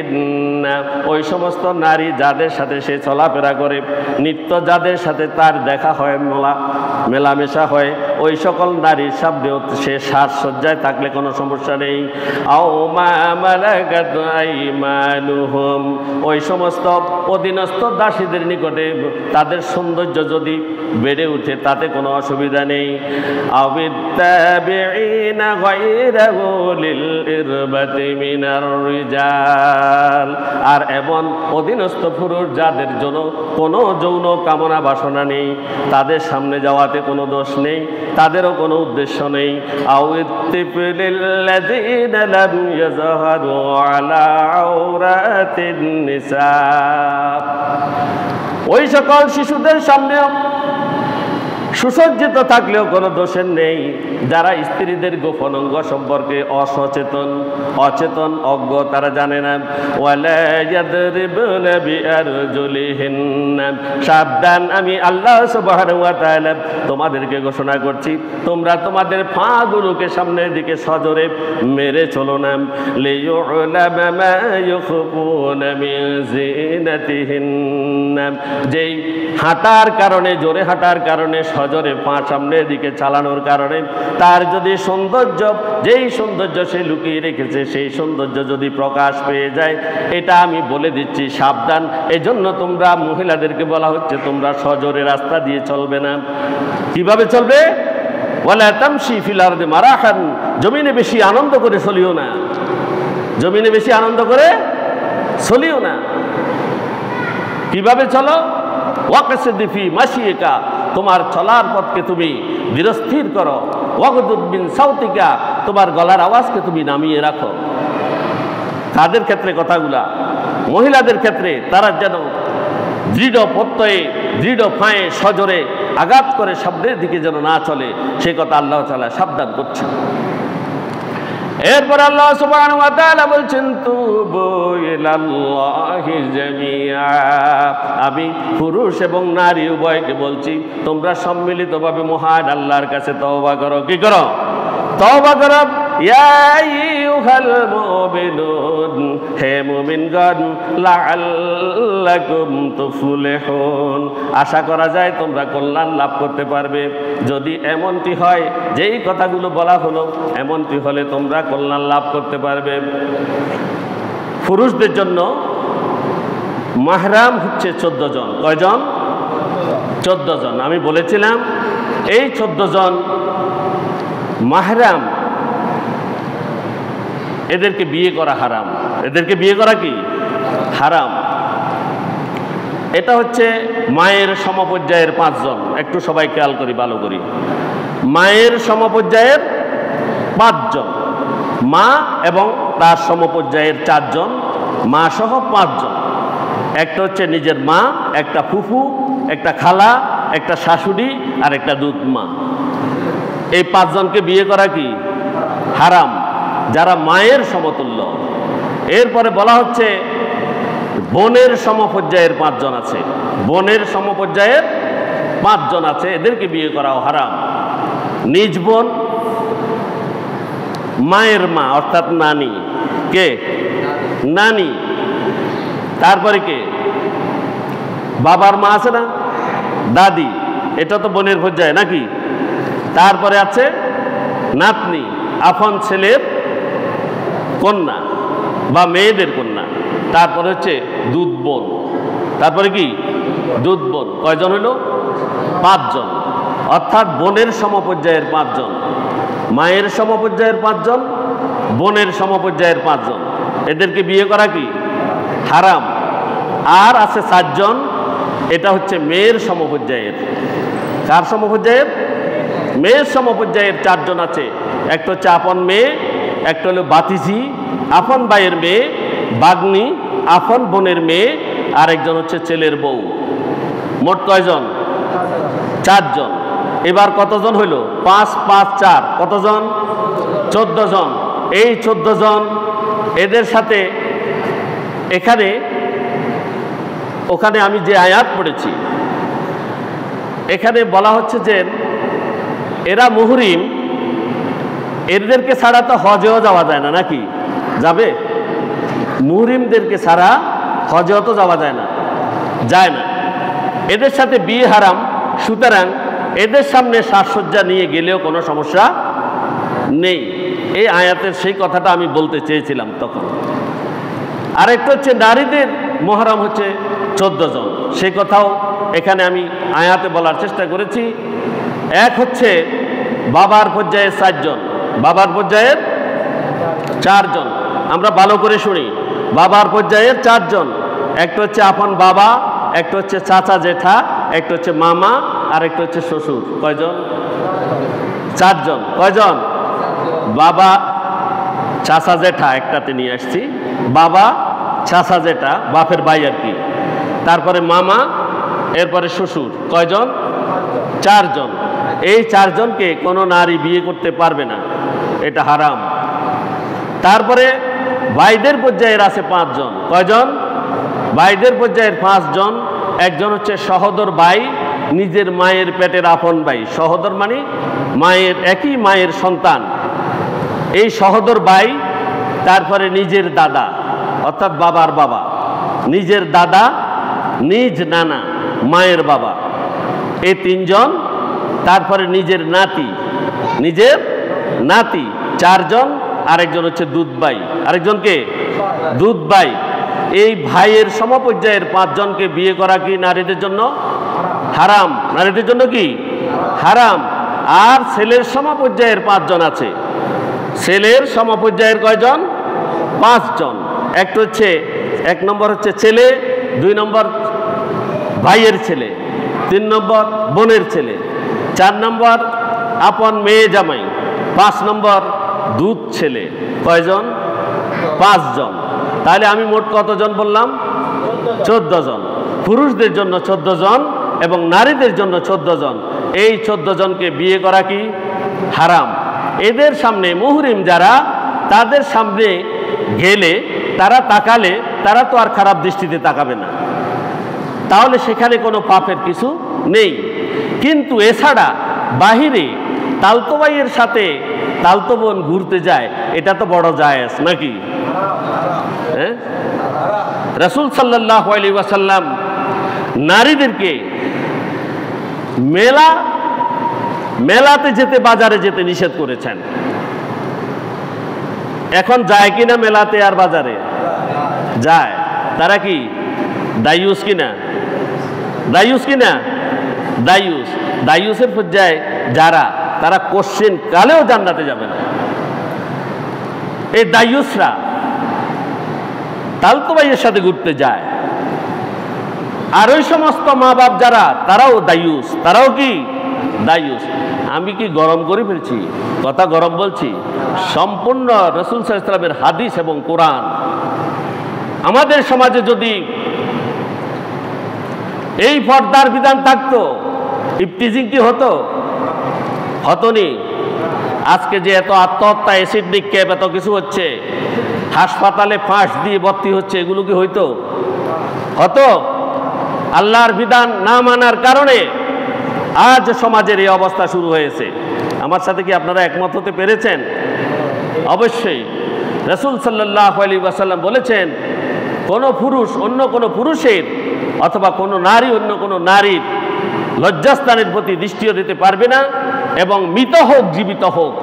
ওই সমস্ত নারী যাদের সাথে সে চলাফেরা করে, নিত্য যাদের সাথে তার দেখা হয়, মেলামেশা হয়, ওই সকল নারীর সামনেও সে সাজসজ্জায় থাকলে কোনো সমস্যা নেই। আও মা মালাকাত আইমানুহুম, ওই সমস্ত অধীনস্থ দাসীদের নিকটে করলে তাদের সৌন্দর্য যদি বেড়ে উঠে তাতে কোনো অসুবিধা নেই। আবিত্তাবিঈনা গায়রা উলিল ইরবাতি মিনার রিজাল, আর এমন অধীনস্থ পুরুষ যাদের জন্য কোনো যৌন কামনা বাসনা নেই, তাদের সামনে যাওয়াতে কোনো দোষ নেই, তাদেরও কোনো উদ্দেশ্য নেই। আউত্তিফিলিল্লাযীনা লাম ইয়াযহারু আলা আওরাতিন নিসা, ওই সকল শিশুদের সামনেও সুসজ্জিত থাকলেও কোনো দোষের নেই যারা স্ত্রীদের গোপন অঙ্গ সম্পর্কে অচেতন অজ্ঞ, তারা জানে না। ওয়ালা ইয়াদরিবুনা বিআরজুলিহিন্না, সাবধান, আমি আল্লাহ সুবহানাহু ওয়া তাআলা তোমাদেরকে ঘোষণা করছি, তোমরা তোমাদের পাগুলোকে সামনের দিকে সজোরে মেরে চলো না। লিয়ুলামা মা ইউখফুনা মিন জিনাতিহিন্না, যেই হাঁটার কারণে, জোরে হাঁটার কারণে, সজোরে পা সামনের দিকে চালানোর কারণে তার যদি সৌন্দর্য, যেই সৌন্দর্য সে লুকিয়ে রেখেছে সেই সৌন্দর্য যদি প্রকাশ পেয়ে যায়, এটা আমি বলে দিচ্ছি সাবধান। এজন্য তোমরা মহিলাদেরকে বলা হচ্ছে তোমরা সজোরে রাস্তা দিয়ে চলবে না। কিভাবে চলবে? ওয়ালা তামশি ফিল আরদি মারাহান, জমিনে বেশি আনন্দ করে চলিও না, জমিনে বেশি আনন্দ করে চলিও না। কিভাবে চলো? ওয়াকসিদ ফি মাশিকা, তোমার চলার পথকে তুমি ধীরস্থির করো। ওয়াগদুদ মিন সাউতিকা, তোমার গলার আওয়াজকে তুমি নামিয়ে রাখো। তাদের ক্ষেত্রে কথাগুলা, মহিলাদের ক্ষেত্রে তারা যেন দৃঢ় প্রত্যয়ে, দৃঢ় পায়ে সজোরে আঘাত করে সামনের দিকে যেন না চলে, সে কথা আল্লাহ তাআলা সাবধান করছেন। এরপর আল্লাহ সুবহানাহু ওয়া তাআলা বলছেন তুবু ইলাল্লাহি জামিআ, আমি পুরুষ এবং নারী উভয়কে বলছি তোমরা সম্মিলিতভাবে মহান আল্লাহর কাছে তওবা করো। কি করো? তওবা করো। ইয়া আইয়ুহাল মুমিনুন, হে মুমিনগণ, লাআল্লাকুম তুফলিহুন, আশা করা যায় তোমরা কল্যাণ লাভ করতে পারবে। যদি এমনটি হয়, যেই কথাগুলো বলা হলো এমনটি হলে তোমরা কল্যাণ লাভ করতে পারবে। পুরুষদের জন্য মাহরাম হচ্ছে 14 জন। কয়জন? 14 জন। আমি বলেছিলাম এই 14 জন মাহরাম, এদেরকে বিয়ে করা হারাম। এদেরকে বিয়ে করা কি? হারাম। এটা হচ্ছে মায়ের সমপর্যায়ের 5 জন। একটু সবাই খেয়াল করি, ভালো করি। মায়ের সমপর্যায়ের 5 জন, মা এবং তার সমপর্যায়ের 4 জন, মা সহ 5 জন। একটা হচ্ছে নিজের মা, একটা ফুফু, একটা খালা, একটা শাশুড়ি আর একটা দুধ মা। এই 5 জনকে বিয়ে করা কি? হারাম, যারা মায়ের সমতুল্য। এরপরে বলা হচ্ছে বোনের সমপর্যায়ের 5 জন আছে, বোনের সমপর্যায়ের 5 জন আছে, এদেরকে বিয়ে করাও হারাম। নিজ বোন, মায়ের মা অর্থাৎ নানি, কে? নানি। তারপরে কে? বাবার মা আছে না, দাদি, এটা তো বোনের পর্যায়ে নাকি? তারপরে আছে নাতনি, আপন ছেলের কন্যা বা মেয়েদের কন্যা। তারপরে হচ্ছে দুধ বোন। তারপরে কি? দুধ বোন। কয়জন হলো? 5 জন। অর্থাৎ বোনের সমপর্যায়ের 5 জন, মায়ের সমপর্যায়ের 5 জন, বোনের সমপর্যায়ের 5 জন। এদেরকে বিয়ে করা কি? হারাম। আর আছে 4 জন, এটা হচ্ছে মেয়ের সমপর্যায়ের। কার সমপর্যায়ের? মেয়ের সমপর্যায়ের 4 জন আছে। একটা হচ্ছে আপন মেয়ে, একটা হলো বাতিজি, আপন ভাইয়ের মেয়ে, বাগ্নি, আপন বোনের মেয়ে, আর একজন হচ্ছে ছেলের বউ। মোট কয়জন? 4 জন। এবার কতজন হইল? 5, 5, 4, কতজন? 14 জন। এই 14 জন, এদের সাথে এখানে ওখানে আমি যে আয়াত পড়েছি, এখানে বলা হচ্ছে যে এরা মুহরিম, এদেরকে ছাড়া তো হজেও যাওয়া যায় না, নাকি? যাবে? মুহরিমদেরকে ছাড়া হজেও তো যাওয়া যায় না, যায় না। এদের সাথে বিয়ে হারাম। সুতরাং এদের সামনে সাজসজ্জা নিয়ে গেলেও কোনো সমস্যা নেই। এই আয়াতের সেই কথাটা আমি বলতে চেয়েছিলাম তখন। আরেকটা হচ্ছে নারীদের মুহররম হচ্ছে 14 জন। সে কথাও এখানে আমি আয়াতে বলার চেষ্টা করেছি। এক হচ্ছে বাবার পর্যায়ে 4 জন, বাবার পর্যায়ের 4 জন। আমরা ভালো করে শুনি, বাবার পর্যায়ের 4 জন। একটা হচ্ছে আপন বাবা, একটা হচ্ছে চাচা জেঠা, একটা হচ্ছে মামা, আর একটা হচ্ছে শ্বশুর। কয়জন? 4 জন। কয়জন? বাবা, চাচা জেঠা একটাতে নিয়ে আসছি, বাবা, চাচা জেঠা, বাপের ভাই আর কি, তারপরে মামা, এরপরে শ্বশুর। কয়জন? 4 জন। এই 4 জনকে কোনো নারী বিয়ে করতে পারবে না, এটা হারাম। তারপরে ভাইদের পর্যায়ের আছে 5 জন। কয়জন? ভাইদের পর্যায়ের 5 জন। একজন হচ্ছে সহোদর ভাই, নিজের মায়ের পেটের আপন ভাই। সহোদর মানে মায়ের, একই মায়ের সন্তান, এই সহোদর ভাই। তারপরে নিজের দাদা, অর্থাৎ বাবার বাবা, নিজের দাদা, নিজ নানা, মায়ের বাবা, এই 3 জন। তারপরে নিজের নাতি, নিজের নাতি 4 জন। আরেকজন হচ্ছে দুধ ভাই। আরেকজনকে দুধ ভাই। এই ভাইয়ের সমপর্যায়ের 5 জনকে বিয়ে করা কি নারীদের জন্য হারাম? নারীদের জন্য কি হারাম? আর ছেলের সমপর্যায়ের 5 জন আছে। ছেলের সমপর্যায়ের কয়জন? 5 জন। একটা হচ্ছে, 1 নম্বর হচ্ছে ছেলে, 2 নম্বর ভাইয়ের ছেলে, 3 নম্বর বোনের ছেলে, 4 নম্বর আপন মেয়ে জামাই, 5 নম্বর দুধ ছেলে। কয়জন? 5 জন। তাহলে আমি মোট কতজন বললাম? 14 জন। পুরুষদের জন্য 14 জন এবং নারীদের জন্য 14 জন। এই 14 জনকে বিয়ে করা কি হারাম। এদের সামনে মুহরিম যারা, তাদের সামনে গেলে, তারা তাকালে, তারা তো আর খারাপ দৃষ্টিতে তাকাবে না, তাহলে সেখানে কোনো পাপের কিছু নেই। কিন্তু এছাড়া বাহিরে তালতো ভাইয়ের সাথে তালতো বোন ঘুরতে যায়, এটা তো বড় জায়েজ নাকি? হ্যাঁ, রাসূল সাল্লাল্লাহু আলাইহি ওয়াসাল্লাম নারীদেরকে মেলাতে যেতে, বাজারে যেতে নিষেধ করেছেন। এখন যায় কিনা মেলাতে আর বাজারে? যায়। তারা কি দায়ুস কিনা? দায়ুস কিনা? দায়ুস। দায়ুসের পর্যায়ে যারা, তারা কোশ্চেন কালেও জান্নাতে যাবে না। এই দায়ুসরা তালতো ভাইয়ের সাথে ঘুরতে যায়। আর ওই সমস্ত মা বাপ যারা, তারাও দায়ুস। তারাও কি দায়ুস। আমি কি গরম করে ফেলছি? কথা গরম বলছি? সম্পূর্ণ রাসূল সাল্লাল্লাহু আলাইহি ওয়াসাল্লামের হাদিস এবং কোরআন। আমাদের সমাজে যদি এই পর্দার বিধান থাকতো, ইফতিজিং কি হতো? হতনি। আজকে যে এত আত্মহত্যা, অ্যাসিড নিক্ষেপ, এত কিছু হচ্ছে, হাসপাতালে ফাঁস দিয়ে ভর্তি হচ্ছে, এগুলো কি হইতো? হতো? আল্লাহর বিধান না মানার কারণে আজ সমাজের এই অবস্থা শুরু হয়েছে। আমার সাথে কি আপনারা একমত হতে পেরেছেন? অবশ্যই। রাসূল সাল্লাল্লাহু আলাইহি ওয়াসাল্লাম বলেছেন, কোনো পুরুষ অন্য কোনো পুরুষের অথবা কোনো নারী অন্য কোনো নারীর লজ্জাস্থানের প্রতি দৃষ্টিও দিতে পারবে না, এবং মৃত হোক জীবিত হোক,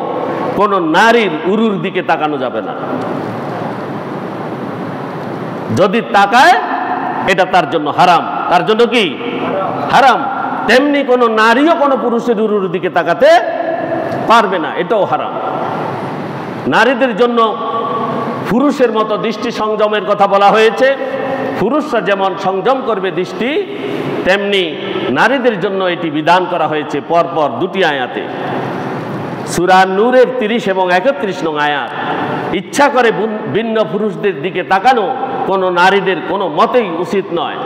কোনো নারীর উরুর দিকে তাকানো যাবে না। যদি তাকায়, এটা তার জন্য হারাম। তার জন্য কি হারাম। তেমনি কোনো নারীও কোনো পুরুষের উরুর দিকে তাকাতে পারবে না, এটাও হারাম। নারীদের জন্য পুরুষের মতো দৃষ্টি সংযমের কথা বলা হয়েছে। পুরুষরা যেমন সংযম করবে দৃষ্টি, তেমনি নারীদের জন্য এটি বিধান করা হয়েছে পরপর 2টি আয়াতে। সূরা নূরের 30 এবং 31 নং আয়াত। ইচ্ছা করে ভিন্ন পুরুষদের দিকে তাকানো কোনো নারীদের কোনো মতেই উচিত নয়।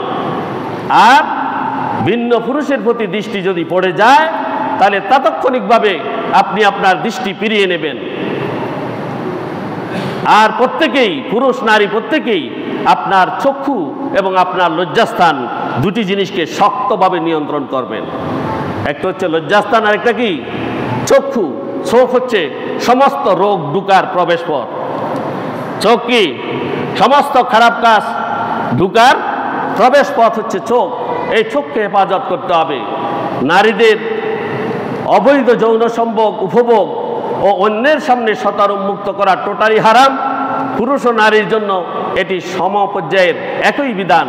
আর ভিন্ন পুরুষের প্রতি দৃষ্টি যদি পড়ে যায়, তাহলে তাৎক্ষণিকভাবে আপনি আপনার দৃষ্টি ফিরিয়ে নেবেন। আর প্রত্যেকেই, পুরুষ নারী প্রত্যেকেই আপনার চক্ষু এবং আপনার লজ্জাস্থান, 2টি জিনিসকে শক্তভাবে নিয়ন্ত্রণ করবেন। একটা হচ্ছে লজ্জাস্থান, আর একটা কি চক্ষু। চোখ হচ্ছে সমস্ত রোগ ঢুকার প্রবেশ পথ। চোখ কি সমস্ত খারাপ কাজ ঢুকার প্রবেশ পথ হচ্ছে চোখ। এই চোখকে হেফাজত করতে হবে। নারীদের অবৈধ যৌন সম্ভোগ, উপভোগ ও অন্যের সামনে সতর উন্মুক্ত করা টোটালি হারাম। পুরুষ ও নারীর জন্য এটি সমপর্যায়ের একই বিধান।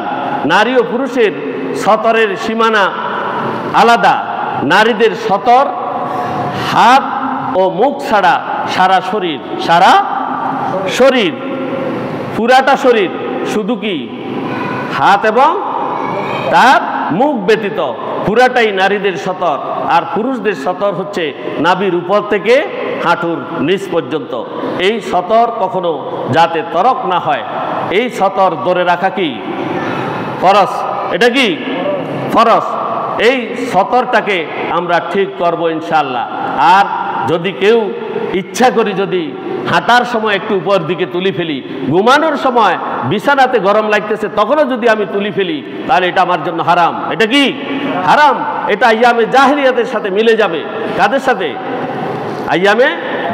নারী ও পুরুষের সতরের সীমানা আলাদা। নারীদের সতর হাত ও মুখ ছাড়া সারা শরীর পুরাটা শরীর, শুধু কি হাত এবং তার মুখ ব্যতীত পুরাটাই নারীদের সতর। আর পুরুষদের সতর হচ্ছে নাভির উপর থেকে হাঁটুর নিচ পর্যন্ত। এই সতর কখনো যাতে তরক না হয়, এই সতর ধরে রাখা কি ফরজ। এটা কি ফরজ। এই সতরটাকে আমরা ঠিক করব ইনশাআল্লাহ। আর যদি কেউ ইচ্ছা করি যদি হাঁটার সময় একটু উপর দিকে তুলি ফেলি, ঘুমানোর সময় বিছানাতে গরম লাগতেছে তখনও যদি আমি তুলি ফেলি, তাহলে এটা আমার জন্য হারাম। এটা কি হারাম। এটা আইয়ামে জাহেলিয়াতের সাথে মিলে যাবে। কাদের সাথে? আইয়ামে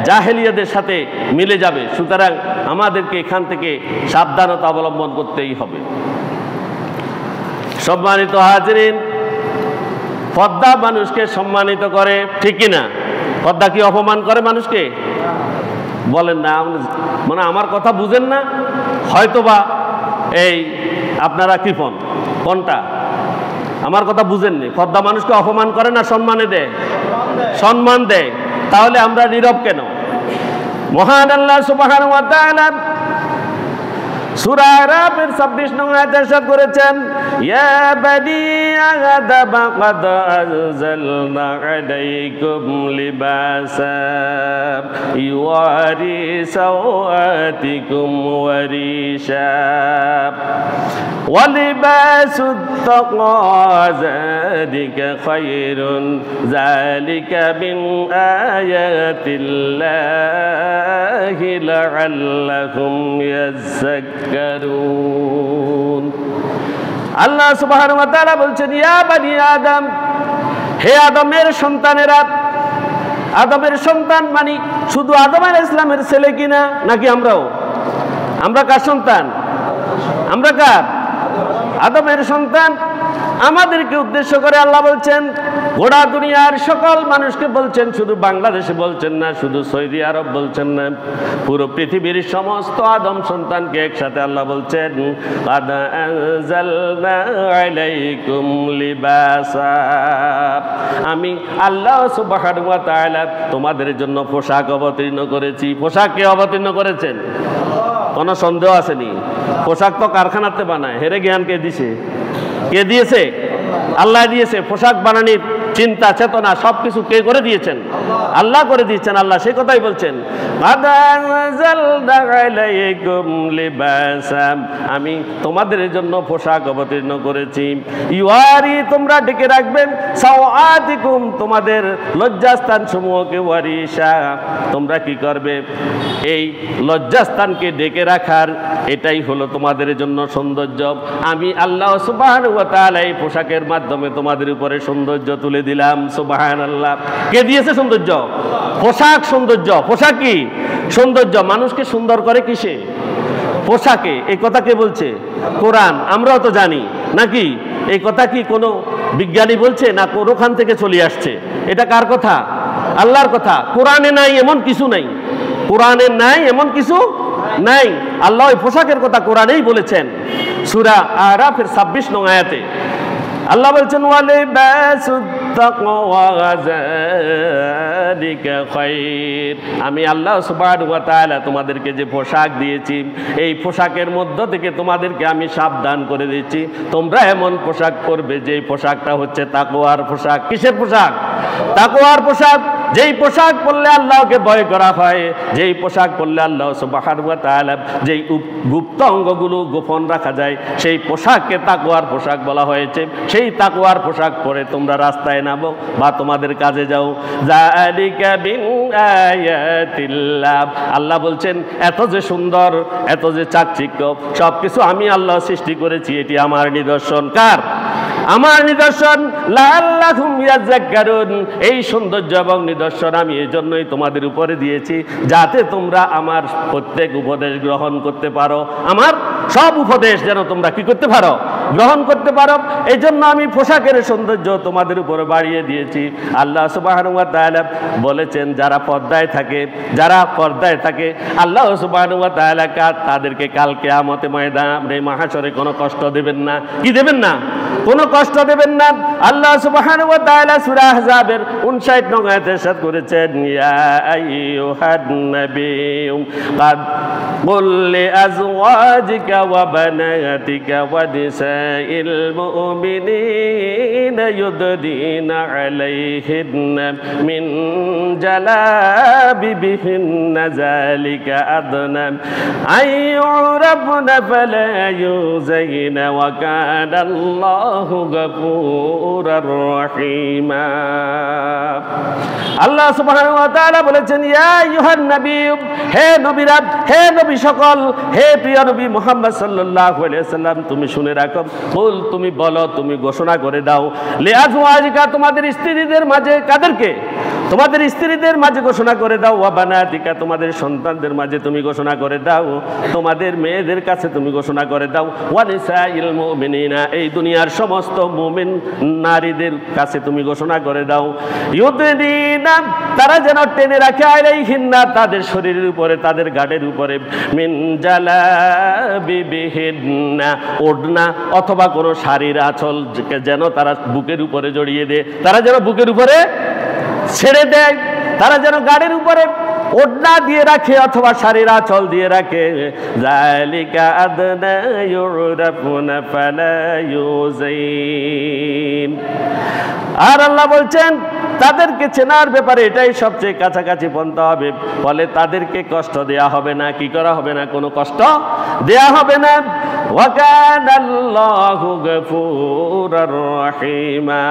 জাহেলিয়াতের সাথে মিলে যাবে। সুতরাং আমাদেরকে এখান থেকে সাবধানতা অবলম্বন করতেই হবে। সম্মানিত হাজিরিন, পর্দা মানুষকে সম্মানিত করে, ঠিক কিনা? পর্দা কি অপমান করে মানুষকে? বলেন না, মানে আমার কথা বুঝেন না হয়তোবা। এই আপনারা কৃপণ কোনটা? আমার কথা বুঝেননি। পর্দা মানুষকে অপমান করে না সম্মানে দেয়? সম্মান দেয়। তাহলে আমরা নীরব কেন? মহান আল্লাহ সুবহানাহু ওয়া তাআলা সূরা আরাফের 26 নং আয়াতে ইরশাদ করেছেন, ইয়া বানি আদম ক্বাদ আনজালনা আলাইকুম লিবাসান ইউয়ারি সাওআতিকুম ওয়া রিশা ওয়া লিবাসুত তাকওয়া যালিকা খায়রুন যালিকা মিন আয়াতিল্লাহি লাআল্লাকুম ইয়াযাক্কারুন। আল্লাহ সুবহানাহু ওয়া তাআলা বলছেন, ইয়া বানি আদম, হে আদমের সন্তানেরা। আদমের সন্তান মানে শুধু আদম আলাইহিস সালামের ছেলে কিনা, নাকি আমরাও? আমরা কার সন্তান? আমরা কার? আদমের সন্তান। আমাদেরকে উদ্দেশ্য করে আল্লাহ বলছেন, গোটা দুনিয়ার সকল মানুষকে বলছেন, শুধু বাংলাদেশে বলছেন না, শুধু সৌদি আরব বলছেন না, পুরো পৃথিবীর সমস্ত আদম সন্তানকে একসাথে আল্লাহ বলছেন, ক্বাদ আনজালনা আলাইকুম লিবাসা, আমি আল্লাহ সুবহানাহু ওয়া তাআলা তোমাদের জন্য পোশাক অবতীর্ণ করেছি। পোশাক কে অবতীর্ণ করেছেন? কোনো সন্দেহ আসেনি? পোশাক তো কারখানাতে বানায়, হেরে জ্ঞান কে দিছে? কে দিয়েছে? আল্লাহ দিয়েছে। পোশাক বানানোর চিন্তা চেতনা সবকিছু কে করে দিয়েছেন? আল্লাহ করে দিয়েছেন। আল্লাহ সে কথাই বলছেন, আমি তোমাদের জন্য পোশাক অবতীর্ণ করেছি। ইউয়ারি, তোমরা ঢেকে রাখবেন, সাওআতিকুম, তোমাদের লজ্জাস্থান সমূহকে, ওয়ারিশা, তোমরা কি করবে? এই লজ্জাস্থানকে ঢেকে রাখার এটাই হলো তোমাদের জন্য সৌন্দর্য। আমি আল্লাহ সুবহানাহু ওয়া তাআলা এই পোশাকের মাধ্যমে তোমাদের উপরে সৌন্দর্য তুলে দিলাম। সুবহানাল্লাহ। কে দিয়েছে সৌন্দর্য? পোশাক সৌন্দর্য। পোশাক কি সৌন্দর্য? মানুষকে সুন্দর করে কিসে? পোশাকে। এই কথা কে বলছে? কোরআন। আমরাও তো জানি নাকি? এই কথা কি কোনো বিজ্ঞানী বলছে না কোনখান থেকে চলে আসছে? এটা কার কথা? আল্লাহর কথা। কোরআনে নাই এমন কিছু নাই। কোরআনে নাই এমন কিছু নাই। আল্লাহ এই পোশাকের কথা কোরআনেই বলেছেন। সূরা আরাফের 26 নং আয়াতে আল্লাহ বলছেন, ওয়ালিবাসুত তাকওয়া যালিকা খায়র, আমি আল্লাহ সুবহানাহু ওয়া তাআলা তোমাদেরকে যে পোশাক দিয়েছি, এই পোশাকের মধ্য থেকে তোমাদেরকে আমি সাবধান করে দিচ্ছি, তোমরা এমন পোশাক পরবে যেই পোশাকটা হচ্ছে তাকওয়ার পোশাক। কিসের পোশাক? তাকওয়ার পোশাক। যেই পোশাক পরলে আল্লাহকে ভয় করা হয়, যেই পোশাক পরলে আল্লাহ সুবহানাহু ওয়া তাআলা যেই গুপ্ত অঙ্গগুলো গোপন রাখা যায়, সেই পোশাককে তাকওয়ার পোশাক বলা হয়েছে। সেই তাকওয়ার পোশাক পরে তোমরা রাস্তায় নামো বা তোমাদের কাজে যাও। যালিকা মিন আয়াতিল্লাহ, আল্লাহ বলছেন এত যে সুন্দর, এত যে চাকচিক্য, সবকিছু আমি আল্লাহ সৃষ্টি করেছি। এটি আমার নিদর্শন। কার? আমার নিদর্শন। লাআল্লাকুম ইয়াযাক্কারুন, এই সৌন্দর্য এবং নিদর্শন আমি এই জন্যই তোমাদের উপরে দিয়েছি, যাতে তোমরা আমার প্রত্যেক উপদেশ গ্রহণ করতে পারো। আমার সব উপদেশ যেন তোমরা কি করতে পারো? গ্রহণ করতে পারো। এই জন্য আমি পোশাকের সৌন্দর্য তোমাদের উপরে বাড়িয়ে দিয়েছি। আল্লাহ সুবহানাহু ওয়া তাআলা বলেছেন, যারা পর্দায় থাকে, যারা পর্দায় থাকে, আল্লাহ সুবহানাহু ওয়া তাআলা তাদেরকে কাল কিয়ামতে ময়দানে মাহশরে কোনো কষ্ট দেবেন না। কি দেবেন না? কোনো কষ্ট দেবেন না। আল্লাহ সুবহানাহু ওয়া তাআলা সূরা আহজাবের 59 নং আয়াতে ইরশাদ করেছেন, ইয়া আইয়ুহান নাবিয়্যু ক্বাদ কুল লিআজওয়াজিকা ওয়া বানাতিকা ওয়া নিসাইল মুমিনিনা ইউদনিনা আলাইহিন্না মিন জালাবিবিহিন্না যালিকা আদনা আইয়ুরাবনা ফালা ইউযাইনা ওয়া কানা আল্লাহু গফুরার রহিমা। আল্লাহ সুবহানাহু ওয়া তাআলা বলেছেন, ইয়া আইয়ুহান নাবিয়্যু, হে নবীরা, হে নবী সকল, হে প্রিয় নবী মুহাম্মদ সাল্লাল্লাহু আলাইহি ওয়াসাল্লাম, তুমি শুনে রাখো, কুল, তুমি বলো, তুমি ঘোষণা করে দাও, লিআজওয়াজিকা, তোমাদের স্ত্রীদের মাঝে, কাদেরকে? তোমাদের স্ত্রীদের মাঝে ঘোষণা করে দাও, ওয়া বানাতিকা, তোমাদের সন্তানদের মাঝে তুমি ঘোষণা করে দাও, তোমাদের মেয়েদের কাছে তুমি ঘোষণা করে দাও, ওয়া নিসাইল মুমিনিনা, এই দুনিয়ার সমস্ত মুমিন নারীদের কাছে তুমি ঘোষণা করে দাও, ইউদনিনা, তারা যেন টেনে রাখে, আলাইহিন্না, তাদের শরীরের উপরে, তাদের গাড়ের উপরে, মিন জালাবিবিহিন্না, ওড়না অথবা কোনো শাড়ির আঁচল যেন তারা বুকের উপরে জড়িয়ে দেয়, তারা যেন বুকের উপরে ছেড়ে দেয়, তারা যেন গাড়ির উপরে ওড়না দিয়ে রাখে অথবা শাড়ির আঁচল দিয়ে রাখে। যালিকা আদনা ইউরাফুনা ফালা ইউযাইন। আর আল্লাহ বলছেন, তাদেরকে চেনার ব্যাপারে এটাই সবচেয়ে কাছাকাছি পন্থা হবে, ফলে তাদেরকে কষ্ট দেয়া হবে না। কি করা হবে না? কোনো কষ্ট দেয়া হবে না। ওয়া কানা আল্লাহু গফুরার রহিমা,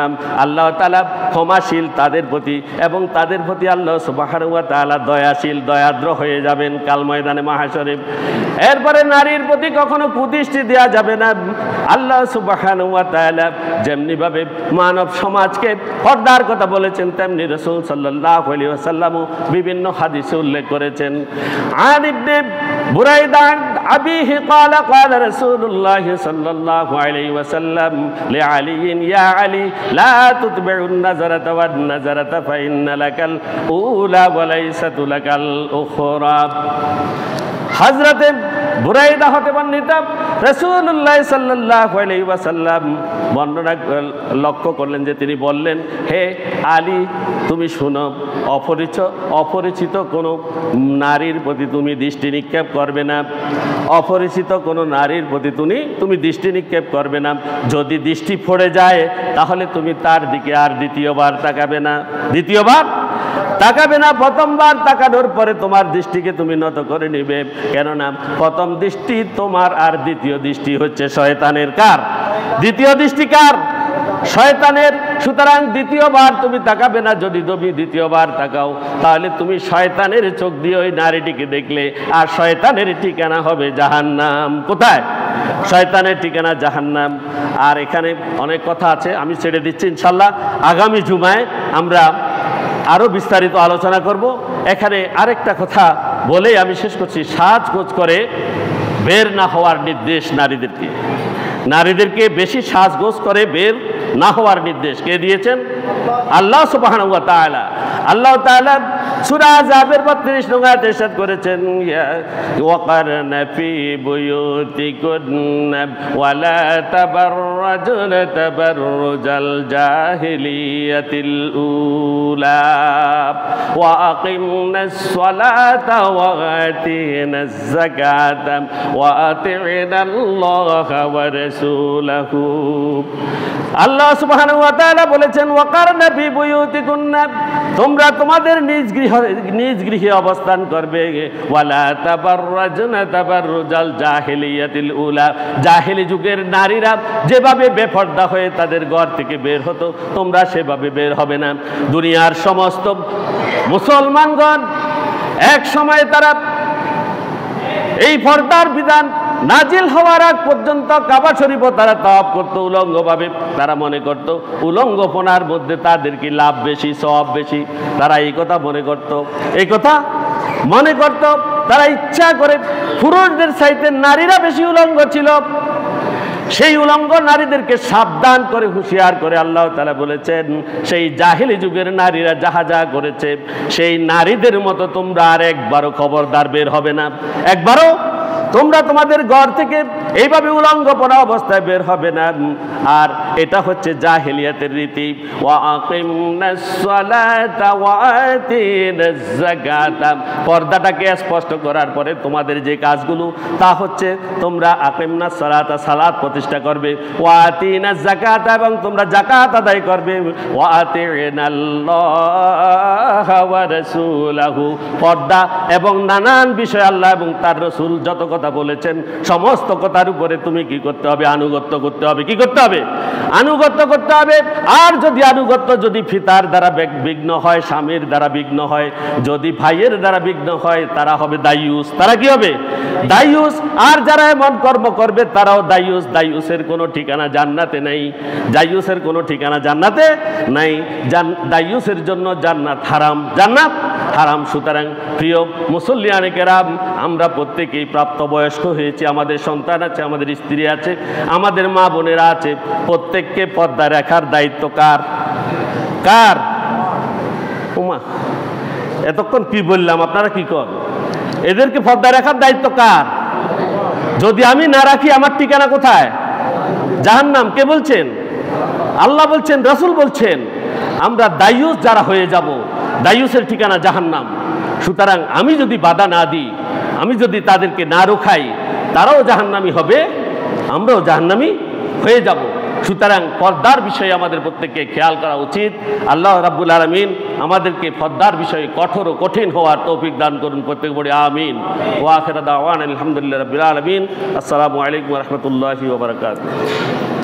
আল্লাহ তাআলা ক্ষমাশীল তাদের প্রতি, এবং তাদের প্রতি আল্লাহ সুবহানাহু ওয়া তাআলা দয়াশীল, দয়াদ্র হয়ে যাবেন কাল ময়দানে মাহশরে। এরপরে নারীর প্রতি কখনো কুদৃষ্টি দেয়া যাবে না। আল্লাহ সুবহানাহু ওয়া তাআলা যেমনি ভাবে মানব সমাজকে পর্দার কথা বলেছেন, তেমনি রাসূল সাল্লাল্লাহু আলাইহি ওয়াসাল্লামও বিভিন্ন হাদিসে উল্লেখ করেছেন। আন ইবনে বুরাইদা আবিহি ক্বালা ক্বালা রাসূলুল্লাহ সাল্লাল্লাহু আলাইহি ওয়াসাল্লাম লিআলী, ইয়া আলী, লা তুতবিউন নাযারাতা ওয়ান নাযারাতা ফাইন্না লাকাল উলা ওয়া লাইসাত লাকাল উখরা। হযরতে বুরাইদা হতে বর্ণিত, রাসূলুল্লাহ সাল্লাল্লাহু আলাইহি ওয়াসাল্লাম বর্ণনা লক্ষ্য করলেন যে তিনি বললেন, হে আলী, তুমি শুনো, অপরিচিত কোনো নারীর প্রতি তুমি দৃষ্টি নিক্ষেপ করবে না, অপরিচিত কোনো নারীর প্রতি তুমি দৃষ্টি নিক্ষেপ করবে না। যদি দৃষ্টি পড়ে যায় তাহলে তুমি তার দিকে আর দ্বিতীয়বার তাকাবে না, প্রথমবার তাকানোর পরে তোমার দৃষ্টিকে তুমি নত করে নিবে, কেননা প্রথম দৃষ্টি তোমার আর দ্বিতীয় দৃষ্টি হচ্ছে শয়তানের। কার? দ্বিতীয় দৃষ্টি কার? শয়তানের। সুতরাং দ্বিতীয়বার তুমি তাকাবে না। যদি তুমি দ্বিতীয়বার তাকাও তাহলে তুমি শয়তানের চোখ দিয়ে ওই নারীটিকে দেখলে, আর শয়তানের ঠিকানা হবে জাহান্নাম। কোথায়? শয়তানের ঠিকানা জাহান্নাম। আর এখানে অনেক কথা আছে, আমি ছেড়ে দিচ্ছি, ইনশাল্লাহ আগামী জুমায় আমরা আরো বিস্তারিত আলোচনা করব। এখানে আরেকটা কথা বলেই আমি শেষ করছি। সাজগোজ করে বের না হওয়ার নির্দেশ নারীদেরকে বেশি সাজগোজ করে বের না হওয়ার নির্দেশ কে দিয়েছেন? আল্লাহ সুবহানাহু ওয়া তাআলা। আল্লাহ তাআলা সূরা আহজাবের 32 নং আয়াতে ইরশাদ করেছেন, ওয়াকারনা ফি বুয়ুতিকুন্না ওয়া লা তাবাররাজনা তাবাররুজাল জাহিলিয়াতিল উলা ওয়া আকিমনাস সালাতা ওয়া আতিনাজ যাকাতা ওয়া আতি'নাল্লাহা ওয়া রাসূলাহু। আল্লাহ সুবহানাহু ওয়া তাআলা বলেছেন, ওয়াকারনা ফি বুয়ুতিকুন্না, তোমরা তোমাদের নিজ গৃহে অবস্থান করবে, ওয়ালা তাবাররাজনা তাবাররুজাল জাহিলিয়াতিল উলা, জাহিলি যুগের নারীরা যেভাবে বেপর্দা হয়ে তাদের ঘর থেকে বের হতো, তোমরা সেভাবে বের হবে না। দুনিয়ার সমস্ত মুসলমানগণ এক সময় তারা এই পর্দার বিধান নাজিল হওয়ার আগ পর্যন্ত কাবা শরীফও তারা তাওয়াফ করত উলঙ্গভাবে। তারা মনে করত উলঙ্গপনার মধ্যে তাদের কি লাভ বেশি, সওয়াব বেশি। তারা এই কথা মনে করত। তারা ইচ্ছা করে পুরুষদের চাইতে নারীরা বেশি উলঙ্গ ছিল। সেই উলঙ্গ নারীদেরকে সাবধান করে হুঁশিয়ার করে আল্লাহ তাআলা বলেছেন, সেই জাহিলি যুগের নারীরা যাহা যা করেছে সেই নারীদের মতো তোমরা আর একবারও খবরদার বের হবে না, একবারও তোমরা তোমাদের ঘর থেকে এইভাবে উলঙ্গপনা অবস্থায় বের হবে না। আর এটা হচ্ছে জাহেলিয়াতের রীতি। ওয়া আকিমনাস সালাতা ওয়া আতিনাজ যাকাতা, পর্দাটাকে স্পষ্ট করার পরে তোমাদের যে কাজগুলো তা হচ্ছে তোমরা আকিমনাস সালাতা, সালাত প্রতিষ্ঠা করবে, ওয়া আতিনাজ যাকাতা, এবং তোমরা যাকাত আদায় করবে, ওয়া আতিনাল্লাহা ওয়া রাসূলাহু, পর্দা এবং নানান বিষয় আল্লাহ এবং তার রাসূল যত কথা বলেছেন সমস্ত কথার উপরে তুমি কি করতে হবে? আনুগত্য করতে হবে। কি করতে হবে? আনুগত্য করতে হবে। আর যদি আনুগত্য যদি পিতার দ্বারা বিঘ্ন হয়, স্বামীর দ্বারা বিঘ্ন হয়, যদি ভাইয়ের দ্বারা বিঘ্ন হয়, তারা হবে দায়ুস। তারা কি হবে? দায়ুস। আর যারা এমন কর্ম করবে তারাও দায়ুস। দায়ুসের কোনো ঠিকানা জান্নাতে নাই। দায়ুসের কোনো ঠিকানা জান্নাতে নাই। দায়ুসের জন্য জান্নাত হারাম। জান্নাত হারাম। সুতরাং প্রিয় মুসল্লিয়ানে কেরাম, আমরা প্রত্যেকেই প্রাপ্তবয়স্ক হয়েছি, আমাদের সন্তান আছে, আমাদের স্ত্রী আছে, আমাদের মা বোনেরা আছে। প্রত্যেককে পর্দা রাখার দায়িত্ব কার? কার? ওমা, এতক্ষণ কি বললাম, আপনারা কি কর? এদেরকে পর্দা রাখার দায়িত্ব কার? যদি আমি না রাখি আমার ঠিকানা কোথায়? জাহান্নাম। কে বলছেন? আল্লাহ বলছেন, রাসূল বলছেন। আমরা দায়ুস যারা হয়ে যাব, দায়ুসের ঠিকানা জাহান্নাম। সুতরাং আমি যদি বাধা না দিই, আমি যদি তাদেরকে না রোখাই, তারাও জাহান্নামী হবে, আমরাও জাহান্নামী হয়ে যাব। সুতরাং পর্দার বিষয়ে আমাদের প্রত্যেককে খেয়াল করা উচিত। আল্লাহ রাব্বুল আলামিন আমাদেরকে পর্দার বিষয়ে কঠোর ও কঠিন হওয়ার তৌফিক দান করুন। প্রত্যেক বলি আমিন। ওয়া আখিরু দাওয়ানা আলহামদুলিল্লাহি রাব্বিল আলামিন। আসসালামু আলাইকুম ওয়া রাহমাতুল্লাহি ওয়া বারাকাতুহু।